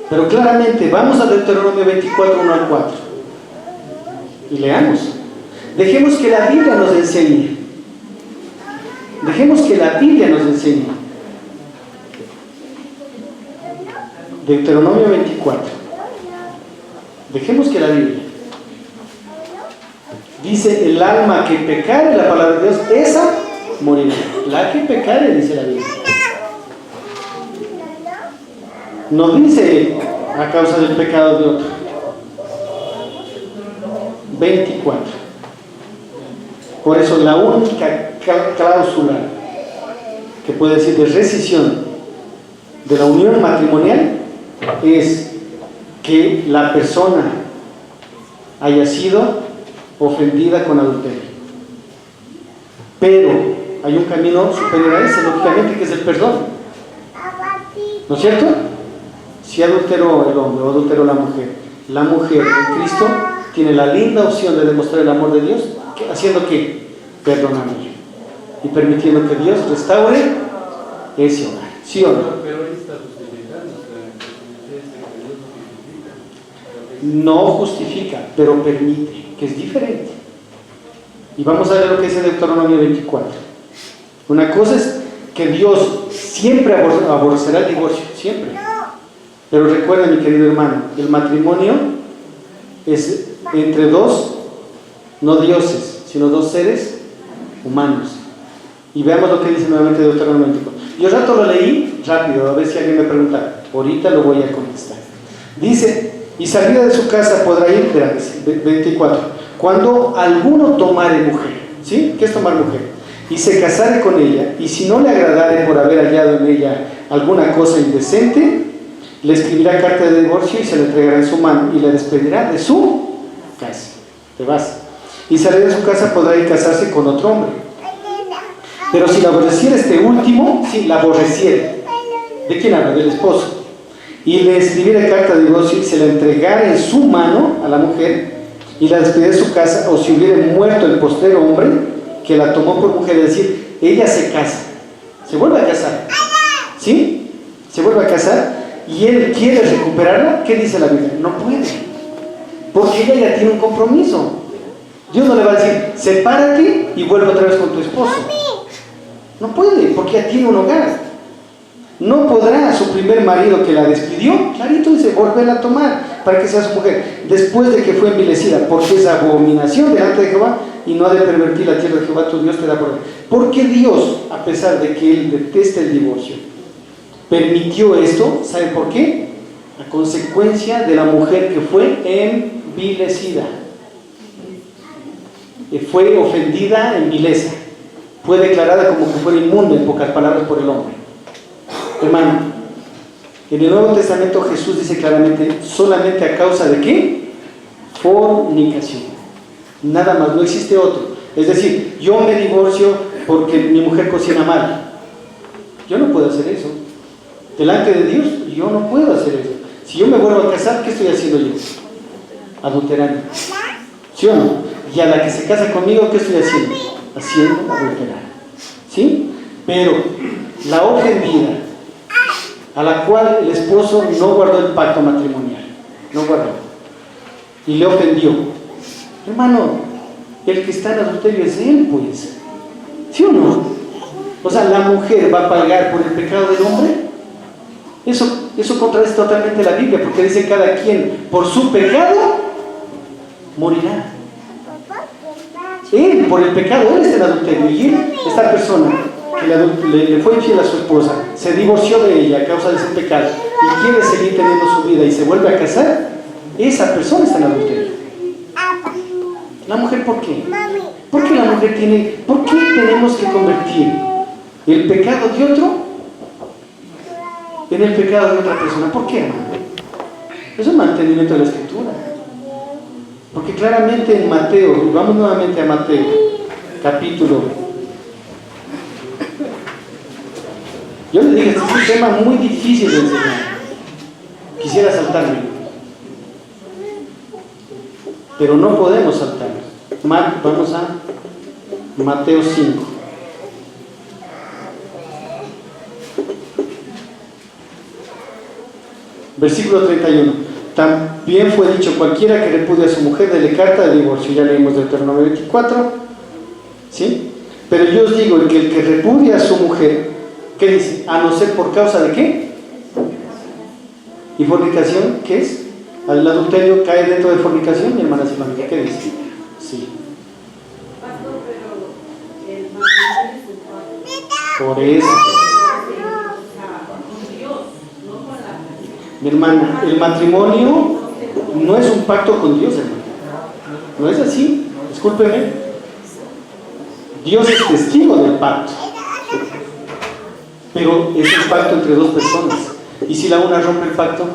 Pero claramente, vamos a Deuteronomio 24, 1 al 4 y leamos. Dejemos que la Biblia nos enseñe. Dejemos que la Biblia nos enseñe. Deuteronomio 24. Dejemos que la Biblia dice: el alma que pecare la palabra de Dios, esa morirá. La que pecare, dice la Biblia. No dice a causa del pecado de otro. 24. Por eso la única cláusula que puede decir de rescisión de la unión matrimonial es que la persona haya sido ofendida con adulterio. Pero hay un camino superior a ese, lógicamente, que es el perdón. ¿No es cierto? Si adulteró el hombre o adulteró la mujer en Cristo tiene la linda opción de demostrar el amor de Dios, haciendo que perdonando y permitiendo que Dios restaure ese hogar. ¿Sí o no? Pero ahí está justificando, no justifica, pero permite, que es diferente. Y vamos a ver lo que dice Deuteronomio 24. Una cosa es que Dios siempre aborrecerá el divorcio, siempre. Pero recuerda, mi querido hermano, el matrimonio es entre dos, no dioses, sino dos seres humanos. Y veamos lo que dice nuevamente Deuteronomio 24. Yo rato lo leí rápido, a ver si alguien me pregunta. Ahorita lo voy a contestar. Dice, y salida de su casa podrá ir, 24, cuando alguno tomare mujer, ¿sí? ¿Qué es tomar mujer? Y se casare con ella, y si no le agradare por haber hallado en ella alguna cosa indecente, le escribirá carta de divorcio y se la entregará en su mano y la despedirá de su casa. Te vas. Y salir de su casa podrá ir a casarse con otro hombre. Pero si la aborreciera este último, sí, la aborreciera. ¿De quién habla? Del esposo. Y le escribiera carta de divorcio y se la entregara en su mano a la mujer y la despidiera de su casa, o si hubiera muerto el postero hombre que la tomó por mujer, es decir, ella se casa, se vuelve a casar, ¿sí? Se vuelve a casar y él quiere recuperarla. ¿Qué dice la Biblia? No puede, porque ella ya tiene un compromiso. Dios no le va a decir, sepárate y vuelve otra vez con tu esposo. No puede, porque ya tiene un hogar. No podrá a su primer marido que la despidió, clarito dice, volverla a tomar para que sea su mujer, después de que fue envilecida, porque es abominación delante de Jehová, y no ha de pervertir la tierra de Jehová tu Dios te da por él. Porque Dios, a pesar de que él detesta el divorcio, permitió esto? ¿Sabe por qué? A consecuencia de la mujer que fue envilecida. Fue ofendida en vileza. Fue declarada como que fuera inmunda, en pocas palabras, por el hombre. Hermano, en el Nuevo Testamento Jesús dice claramente, solamente a causa de ¿qué? Fornicación. Nada más, no existe otro. Es decir, yo me divorcio porque mi mujer cocina mal. Yo no puedo hacer eso. Delante de Dios, yo no puedo hacer eso. Si yo me vuelvo a casar, ¿qué estoy haciendo yo? Adulterando. ¿Sí o no? Y a la que se casa conmigo, ¿qué estoy haciendo? Haciendo adulterar. ¿Sí? Pero la ofendida, a la cual el esposo no guardó el pacto matrimonial, no guardó, y le ofendió, hermano, el que está en adulterio es él, pues, ¿sí o no? O sea, la mujer va a pagar por el pecado del hombre. Eso contradice totalmente la Biblia, porque dice cada quien por su pecado morirá. Él, por el pecado, él está en adulterio, y él, esta persona que le fue infiel a su esposa, se divorció de ella a causa de ese pecado y quiere seguir teniendo su vida y se vuelve a casar, esa persona está en adulterio. La mujer, ¿por qué? ¿Por qué la mujer tiene? ¿Por qué tenemos que convertir el pecado de otro en el pecado de otra persona? ¿Por qué, hermano? Es un mantenimiento de la Escritura. Porque claramente en Mateo, vamos nuevamente a Mateo, capítulo. Yo le dije, este es un tema muy difícil de enseñar. Quisiera saltarme, pero no podemos saltarlo. Vamos a Mateo 5. Versículo 31. También fue dicho, cualquiera que repudie a su mujer, dele carta de divorcio. Ya leímos Deuteronomio 24. ¿Sí? Pero yo os digo que el que repudia a su mujer, ¿qué dice? A no ser por causa de ¿qué? ¿Y fornicación? ¿Qué es? ¿El adulterio cae dentro de fornicación, mi hermana Silvana? ¿Qué dice? Sí. Pastor, pero el matrimonio es un pacto. Por eso. Con Dios, no con la persona. Mi hermana, el matrimonio no es un pacto con Dios, hermano. No es así. Discúlpeme. Dios es testigo del pacto. Pero es un pacto entre dos personas. ¿Y si la una rompe el pacto?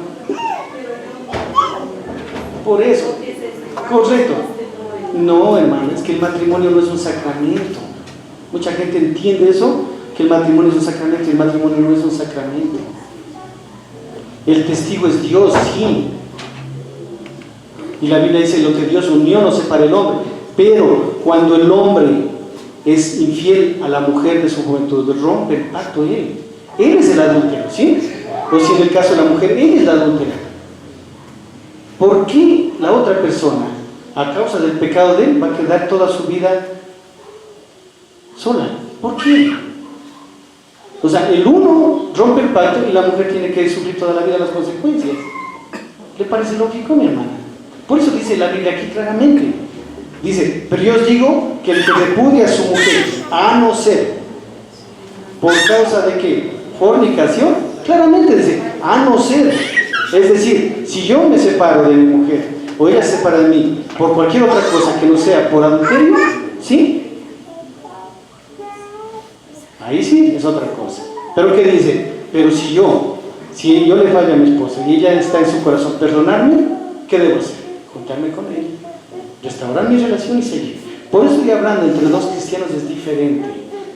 Por eso. Correcto. No, hermano, es que el matrimonio no es un sacramento. Mucha gente entiende eso, que el matrimonio es un sacramento, y el matrimonio no es un sacramento. El testigo es Dios, sí. Y la Biblia dice, lo que Dios unió no separa el hombre. Pero cuando el hombre es infiel a la mujer de su juventud, rompe el pacto él. Él es el adúltero, ¿sí? O si en el caso de la mujer, ella es la adúltera. ¿Por qué la otra persona, a causa del pecado de él, va a quedar toda su vida sola? ¿Por qué? O sea, el uno rompe el pacto y la mujer tiene que sufrir toda la vida las consecuencias. ¿Le parece lógico, mi hermana? Por eso dice la Biblia aquí claramente. Dice, pero yo os digo que el que repudia a su mujer, a no ser, ¿por causa de qué? Fornicación. Claramente dice, a no ser. Es decir, si yo me separo de mi mujer, o ella se separa de mí, por cualquier otra cosa que no sea por adulterio, ¿sí? Ahí sí es otra cosa. Pero ¿qué dice? Pero si yo le fallo a mi esposa y ella está en su corazón perdonarme, ¿qué debo hacer? Juntarme con ella, restaurar mi relación y seguir. Por eso estoy hablando, entre dos cristianos es diferente.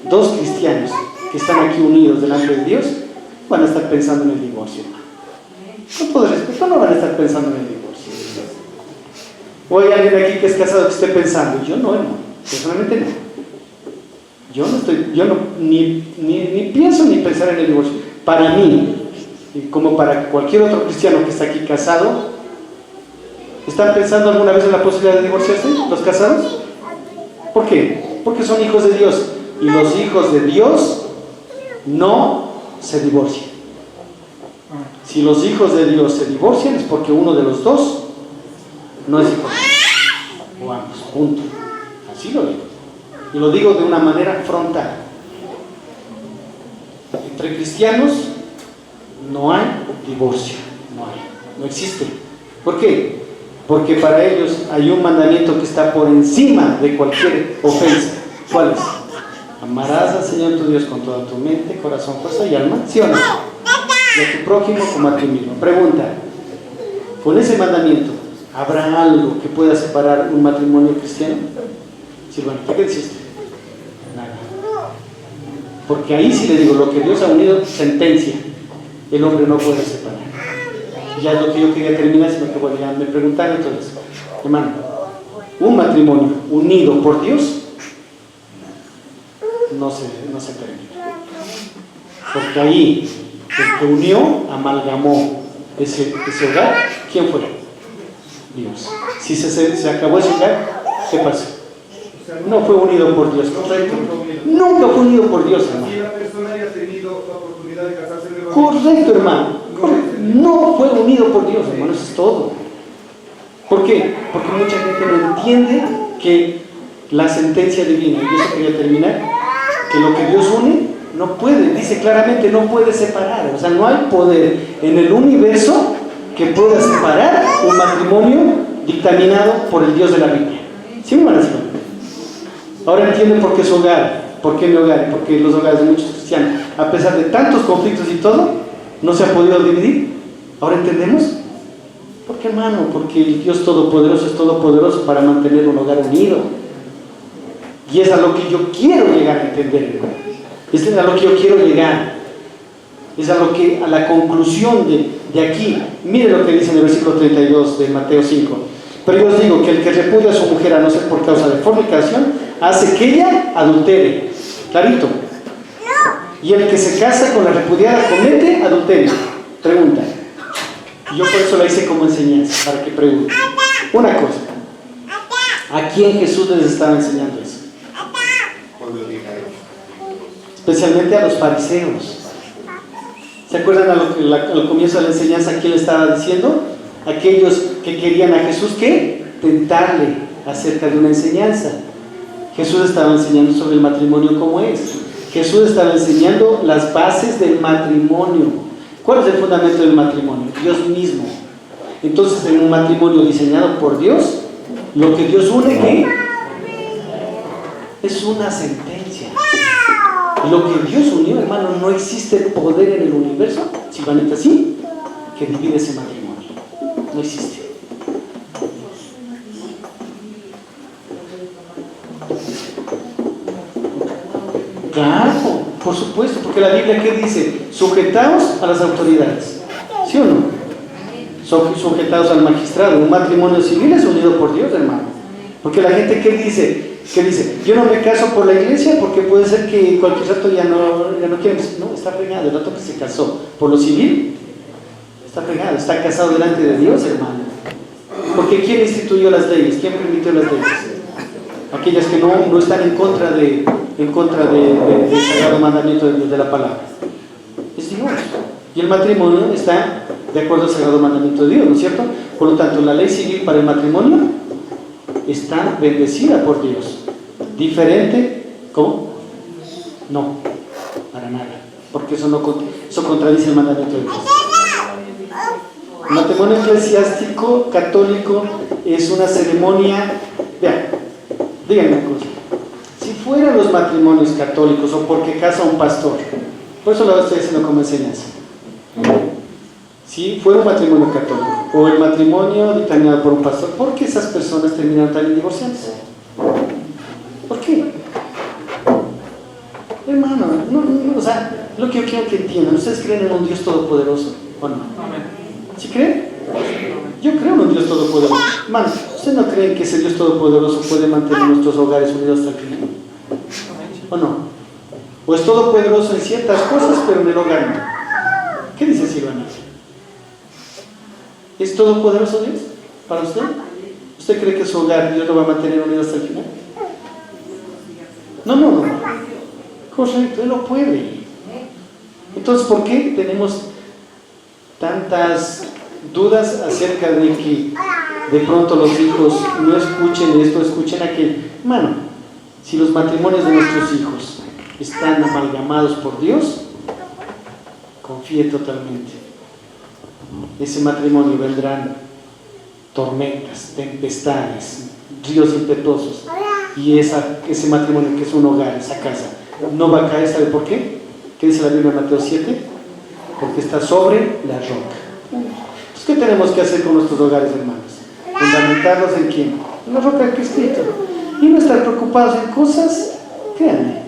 Dos cristianos que están aquí unidos delante de Dios van a estar pensando en el divorcio. Con todo respeto, no van a estar pensando en el divorcio. O hay alguien aquí que es casado que esté pensando. Yo no, hermano, personalmente no. Yo no ni pienso ni pensar en el divorcio. Para mí, y como para cualquier otro cristiano que está aquí casado, ¿están pensando alguna vez en la posibilidad de divorciarse, los casados? ¿Por qué? Porque son hijos de Dios. Y los hijos de Dios no se divorcian. Si los hijos de Dios se divorcian es porque uno de los dos no es hijo de Dios. O ambos, punto. Así lo digo. Y lo digo de una manera frontal. Entre cristianos no hay divorcio. No existe. ¿Por qué? Porque para ellos hay un mandamiento que está por encima de cualquier ofensa. ¿Cuál es? Amarás al Señor tu Dios con toda tu mente, corazón, fuerza y alma. ¿Sí o no? Y a tu prójimo como a ti mismo. Pregunta, con ese mandamiento, ¿habrá algo que pueda separar un matrimonio cristiano? Silvano, ¿qué dices? Nada. Porque ahí sí le digo, lo que Dios ha unido, sentencia. El hombre no puede separar. Ya es lo que yo quería terminar, sino que bueno, ya me preguntaron entonces. Hermano, un matrimonio unido por Dios no se termina. Porque ahí el que unió, amalgamó ese hogar, ¿quién fue? Dios. Si se acabó ese hogar, ¿qué pasó? No fue unido por Dios, correcto. Nunca fue unido por Dios, hermano. Si la persona haya tenido la oportunidad de casarse nuevamente. Correcto, hermano. No fue unido por Dios, hermano, eso es todo. ¿Por qué? Porque mucha gente no entiende que la sentencia divina, y eso quería terminar, que lo que Dios une, no puede, dice claramente, no puede separar. O sea, no hay poder en el universo que pueda separar un matrimonio dictaminado por el Dios de la Biblia. ¿Sí me van a decir? Ahora entienden por qué su hogar, por qué mi hogar, por qué los hogares de muchos cristianos, a pesar de tantos conflictos y todo, no se ha podido dividir. ¿Ahora entendemos? ¿Por qué, hermano? Porque el Dios Todopoderoso es todopoderoso para mantener un hogar unido. Y es a lo que yo quiero llegar a entender, hermano. Es a lo que yo quiero llegar. Es a la conclusión de aquí. Mire lo que dice en el versículo 32 de Mateo 5. Pero yo os digo que el que repudia a su mujer a no ser por causa de fornicación, hace que ella adultere. Clarito. Y el que se casa con la repudiada comete adulterio. Pregunta. Y yo por eso la hice como enseñanza, para que pregunten. Una cosa. ¿A quién Jesús les estaba enseñando eso? Especialmente a los fariseos. ¿Se acuerdan al comienzo de la enseñanza quién le estaba diciendo? Aquellos que querían a Jesús, ¿qué? Tentarle acerca de una enseñanza. Jesús estaba enseñando sobre el matrimonio como es. Jesús estaba enseñando las bases del matrimonio. ¿Cuál es el fundamento del matrimonio? Dios mismo. Entonces, en un matrimonio diseñado por Dios, lo que Dios une, ¿qué? Es una sentencia. Lo que Dios unió, hermano, no existe poder en el universo, Silvanita, ¿sí? Que divide ese matrimonio. No existe. Claro, por supuesto, porque la Biblia, ¿qué dice? Sujetaos a las autoridades, ¿sí o no? Sujetaos al magistrado. Un matrimonio civil es unido por Dios, hermano. Porque la gente, ¿qué dice? Yo no me caso por la iglesia porque puede ser que cualquier rato ya no quieren. No, está fregado. El rato que se casó por lo civil, está fregado. Está casado delante de Dios, hermano. Porque ¿quién instituyó las leyes? ¿Quién permitió las leyes? Aquellas que no están en contra del sagrado mandamiento de Dios, de la palabra. Es Dios. Y el matrimonio está de acuerdo al sagrado mandamiento de Dios, ¿no es cierto? Por lo tanto, la ley civil para el matrimonio está bendecida por Dios. ¿Diferente? ¿Cómo? No, para nada, porque eso contradice el mandamiento de Dios. El matrimonio eclesiástico católico es una ceremonia. Vean, díganme una cosa. Si fueran los matrimonios católicos o porque casa un pastor, por eso lo estoy haciendo como enseñanza. Si fuera un matrimonio católico o el matrimonio dictaminado por un pastor, ¿por qué esas personas terminan también divorciándose? ¿Por qué? Hermano, o sea, lo que yo quiero que entiendan, ¿ustedes creen en un Dios todopoderoso o no? ¿Sí creen? Yo creo en un Dios todopoderoso. Hermano, ¿ustedes no creen que ese Dios todopoderoso puede mantener nuestros hogares unidos hasta el final? ¿O no? ¿O es todopoderoso en ciertas cosas, pero en el hogar no? ¿Qué dice Silvana? ¿Es todopoderoso Dios para usted? ¿Usted cree que su hogar Dios lo va a mantener unido hasta el final? No. Correcto, Él lo puede. Entonces, ¿por qué tenemos tantas dudas acerca de que de pronto los hijos no escuchen esto, escuchen aquello? Hermano, si los matrimonios de nuestros hijos están amalgamados por Dios, confíe totalmente. Ese matrimonio vendrán tormentas, tempestades, ríos impetuosos, y ese matrimonio que es un hogar, esa casa, no va a caer. ¿Sabe por qué? ¿Qué dice la Biblia en Mateo 7? Porque está sobre la roca. Entonces, ¿qué tenemos que hacer con nuestros hogares, hermanos? Fundamentarlos en quién? En la roca de Cristo. Y no estar preocupados en cosas, créanme.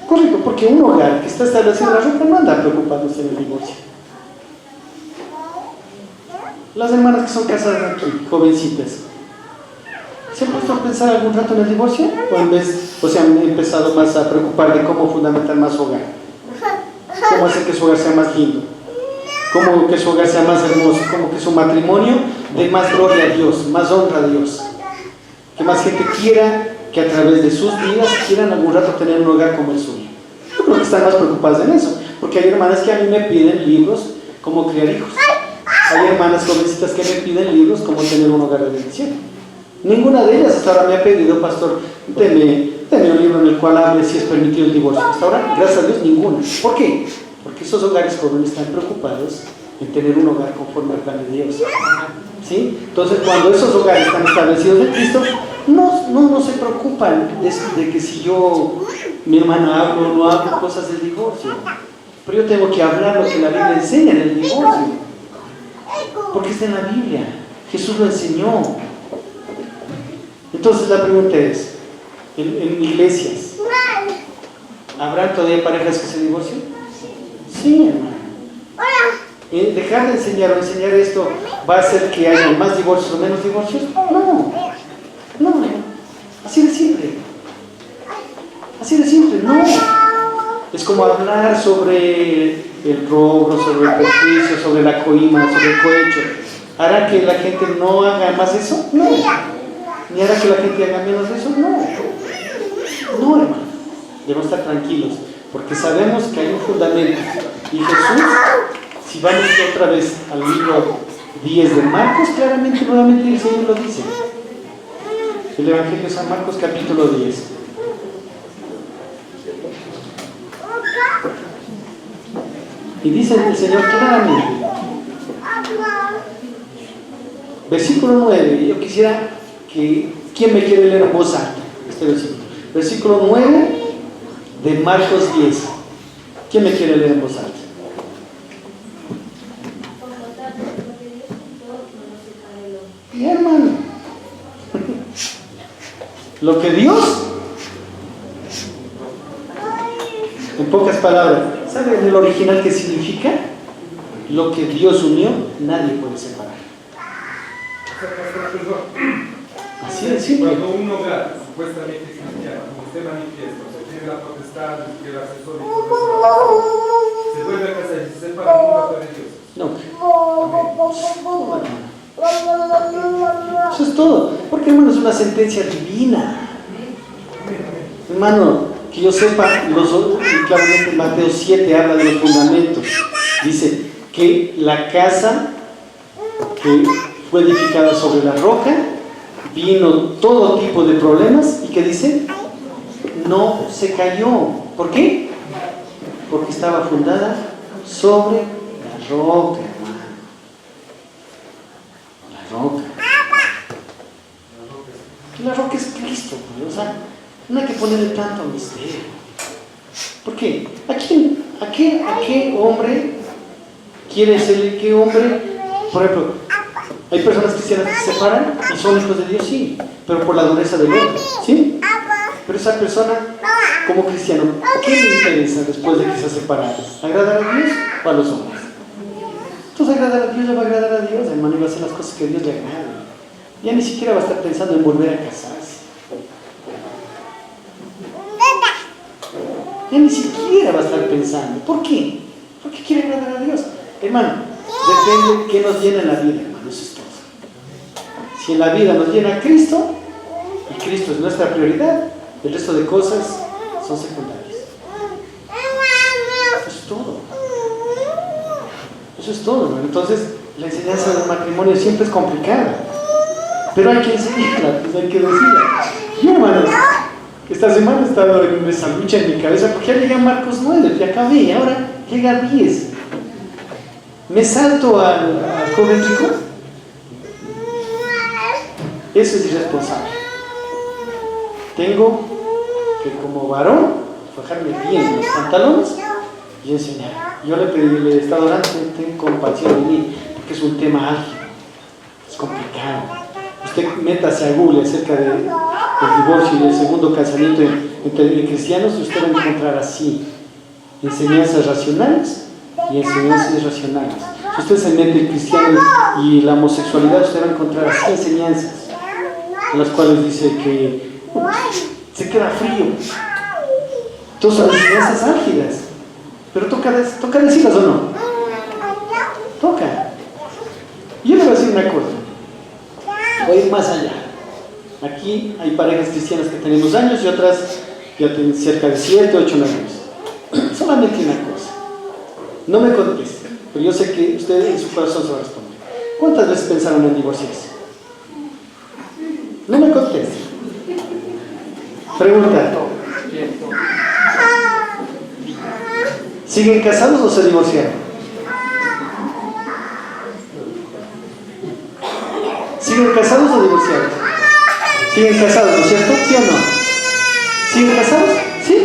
Correcto, porque un hogar que está establecido en la roca no anda preocupándose en el divorcio. Las hermanas que son casadas aquí, jovencitas, ¿se han puesto a pensar algún rato en el divorcio? ¿O se han empezado más a preocupar de cómo fundamentar más su hogar? ¿Cómo hacer que su hogar sea más lindo? ¿Cómo que su hogar sea más hermoso? ¿Cómo que su matrimonio dé más gloria a Dios, más honra a Dios? Que más gente quiera, que a través de sus vidas quieran algún rato tener un hogar como el suyo. Yo creo que están más preocupadas en eso, porque hay hermanas que a mí me piden libros como criar hijos. Hay hermanas jovencitas que me piden libros como tener un hogar de bendición. Ninguna de ellas hasta ahora me ha pedido, pastor, deme un libro en el cual hable si es permitido el divorcio. Hasta ahora, gracias a Dios, ninguna. ¿Por qué? Porque esos hogares jóvenes están preocupados en tener un hogar conforme al plan de Dios. ¿Sí? Entonces, cuando esos hogares están establecidos en Cristo, no se preocupan de que si mi hermana hablo o no hablo cosas del divorcio. Pero yo tengo que hablar lo que la Biblia enseña en el divorcio. Porque está en la Biblia. Jesús lo enseñó. Entonces la pregunta es, ¿en iglesias habrá todavía parejas que se divorcian? Sí, hermano. ¿Dejar de enseñar o enseñar esto va a hacer que haya más divorcios o menos divorcios? No. Así de simple. No. Es como hablar sobre el robo, sobre el perjuicio, sobre la coima, sobre el cohecho. ¿Hará que la gente no haga más eso? No. ¿Ni hará que la gente haga menos de eso? No, hermano. Debemos estar tranquilos, porque sabemos que hay un fundamento. Y Jesús, si vamos otra vez al libro 10 de Marcos, claramente, nuevamente el Señor lo dice. El Evangelio de San Marcos, capítulo 10. Y dice el Señor claramente, versículo 9, yo quisiera que, ¿quién me quiere leer en voz alta este versículo? Versículo 9 de Marcos 10. ¿Quién me quiere leer en voz alta? Mi hermano. Lo que Dios, en pocas palabras, ¿sabe en el original qué significa? Lo que Dios unió, nadie puede separar. Así de simple. Cuando un hogar supuestamente cristiano, como usted manifiesta, o sea, tiene la potestad de que el asesor y todo eso, se vuelve a casar y se separa, no va a de Dios. No. Eso es todo. Porque, hermano, es una sentencia divina. Hermano, que yo sepa, claramente Mateo 7 habla de los fundamentos. Dice que la casa que fue edificada sobre la roca, vino todo tipo de problemas y que dice, no se cayó. ¿Por qué? Porque estaba fundada sobre la roca, hermano. La roca. La roca es Cristo, o sea, no hay que ponerle tanto misterio. ¿Por qué? ¿A qué hombre quiere ser? ¿Qué hombre? Por ejemplo, hay personas cristianas que se separan y son hijos de Dios, sí, pero por la dureza del otro, ¿sí? Pero esa persona, como cristiano, ¿qué le interesa después de que se ha separado? ¿Agradar a Dios o a los hombres? Entonces agradar a Dios, le va a agradar a Dios, hermano, y va a hacer las cosas que a Dios le agradan. Ya ni siquiera va a estar pensando en volver a casarse. Ya ni siquiera va a estar pensando. ¿Por qué? Porque quiere agradar a Dios. Hermano, depende qué nos llena en la vida, hermano, eso es todo. Si en la vida nos llena Cristo, y Cristo es nuestra prioridad, el resto de cosas son secundarias. Eso es todo. Eso es todo, hermano. Entonces, la enseñanza del matrimonio siempre es complicada. Pero hay que enseñarla, pues hay que decirla. Yo, hermano, esta semana he estado en esa lucha en mi cabeza porque ya llega Marcos 9, ya acabé, ahora llega 10. ¿Me salto al joven rico? Eso es irresponsable. Tengo que, como varón, bajarme bien los pantalones y enseñar. Yo le he estado orando, ten compasión de mí, porque es un tema álgido, es complicado. Usted métase a Google acerca del divorcio y del segundo casamiento entre cristianos y usted va a encontrar así enseñanzas racionales y enseñanzas irracionales. Si usted se mete en cristiano y la homosexualidad, usted va a encontrar así enseñanzas en las cuales dice que se queda frío. Todas son enseñanzas álgidas, pero toca decirlas o no. Toca. Y yo le voy a decir una cosa. Voy a ir más allá. Aquí hay parejas cristianas que tenemos años y otras ya tienen cerca de 7, 8 años. Solamente una cosa. No me conteste, pero yo sé que usted en su corazón se va a responder. ¿Cuántas veces pensaron en divorciarse? No me conteste. Pregunta. ¿Siguen casados o se divorciaron? ¿Siguen casados o divorciados? ¿Siguen casados, no es cierto? ¿Sí o no? ¿Siguen casados? ¿Sí?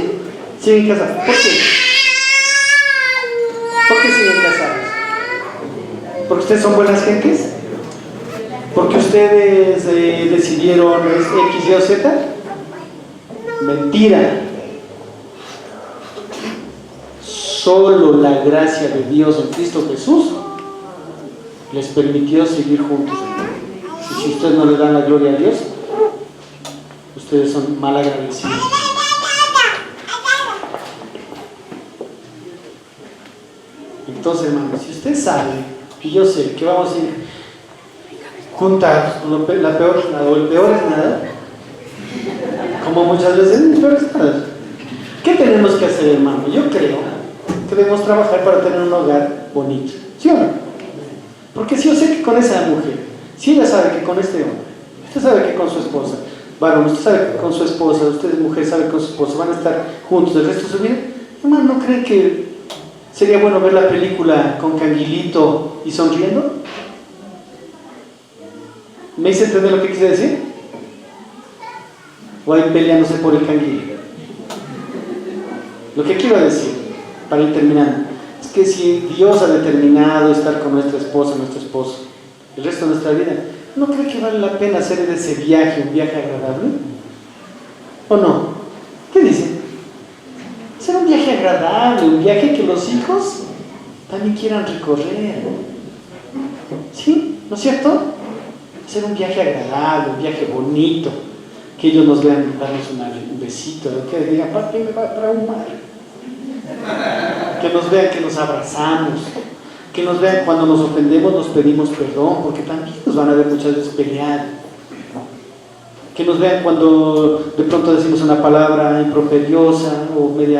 ¿Siguen casados? ¿Por qué? ¿Por qué siguen casados? ¿Porque ustedes son buenas gentes? ¿Porque ustedes decidieron X, Y o Z? Mentira. Solo la gracia de Dios en Cristo Jesús les permitió seguir juntos. Y si ustedes no le dan la gloria a Dios, ustedes son mal agradecidos. Entonces, hermano, si usted sabe, y yo sé que vamos a ir juntados, el peor es nada, como muchas veces, el peor es nada. ¿Qué tenemos que hacer, hermano? Yo creo que debemos trabajar para tener un hogar bonito, ¿sí o no? Porque si yo sé que con esa mujer, si ella sabe que con este hombre, usted sabe que con su esposa, varón, usted sabe que con su esposa, usted mujer sabe que con su esposo van a estar juntos el resto de su vida, hermano, ¿no cree que sería bueno ver la película con Canguilito y sonriendo? ¿Me hice entender lo que quise decir? ¿O ahí peleándose por el canguilito? Lo que quiero decir, para ir terminando, es que si Dios ha determinado estar con nuestra esposa, nuestro esposo, el resto de nuestra vida, ¿no cree que vale la pena hacer ese viaje, un viaje agradable? ¿O no? ¿Qué dicen? Hacer un viaje agradable, un viaje que los hijos también quieran recorrer. ¿Sí? ¿No es cierto? Hacer un viaje agradable, un viaje bonito, que ellos nos vean darnos un besito, que digan, papi, me va para un mar. Que nos vean que nos abrazamos, que nos vean cuando nos ofendemos, nos pedimos perdón, porque también nos van a ver muchas veces pelear. Que nos vean cuando de pronto decimos una palabra improperiosa o media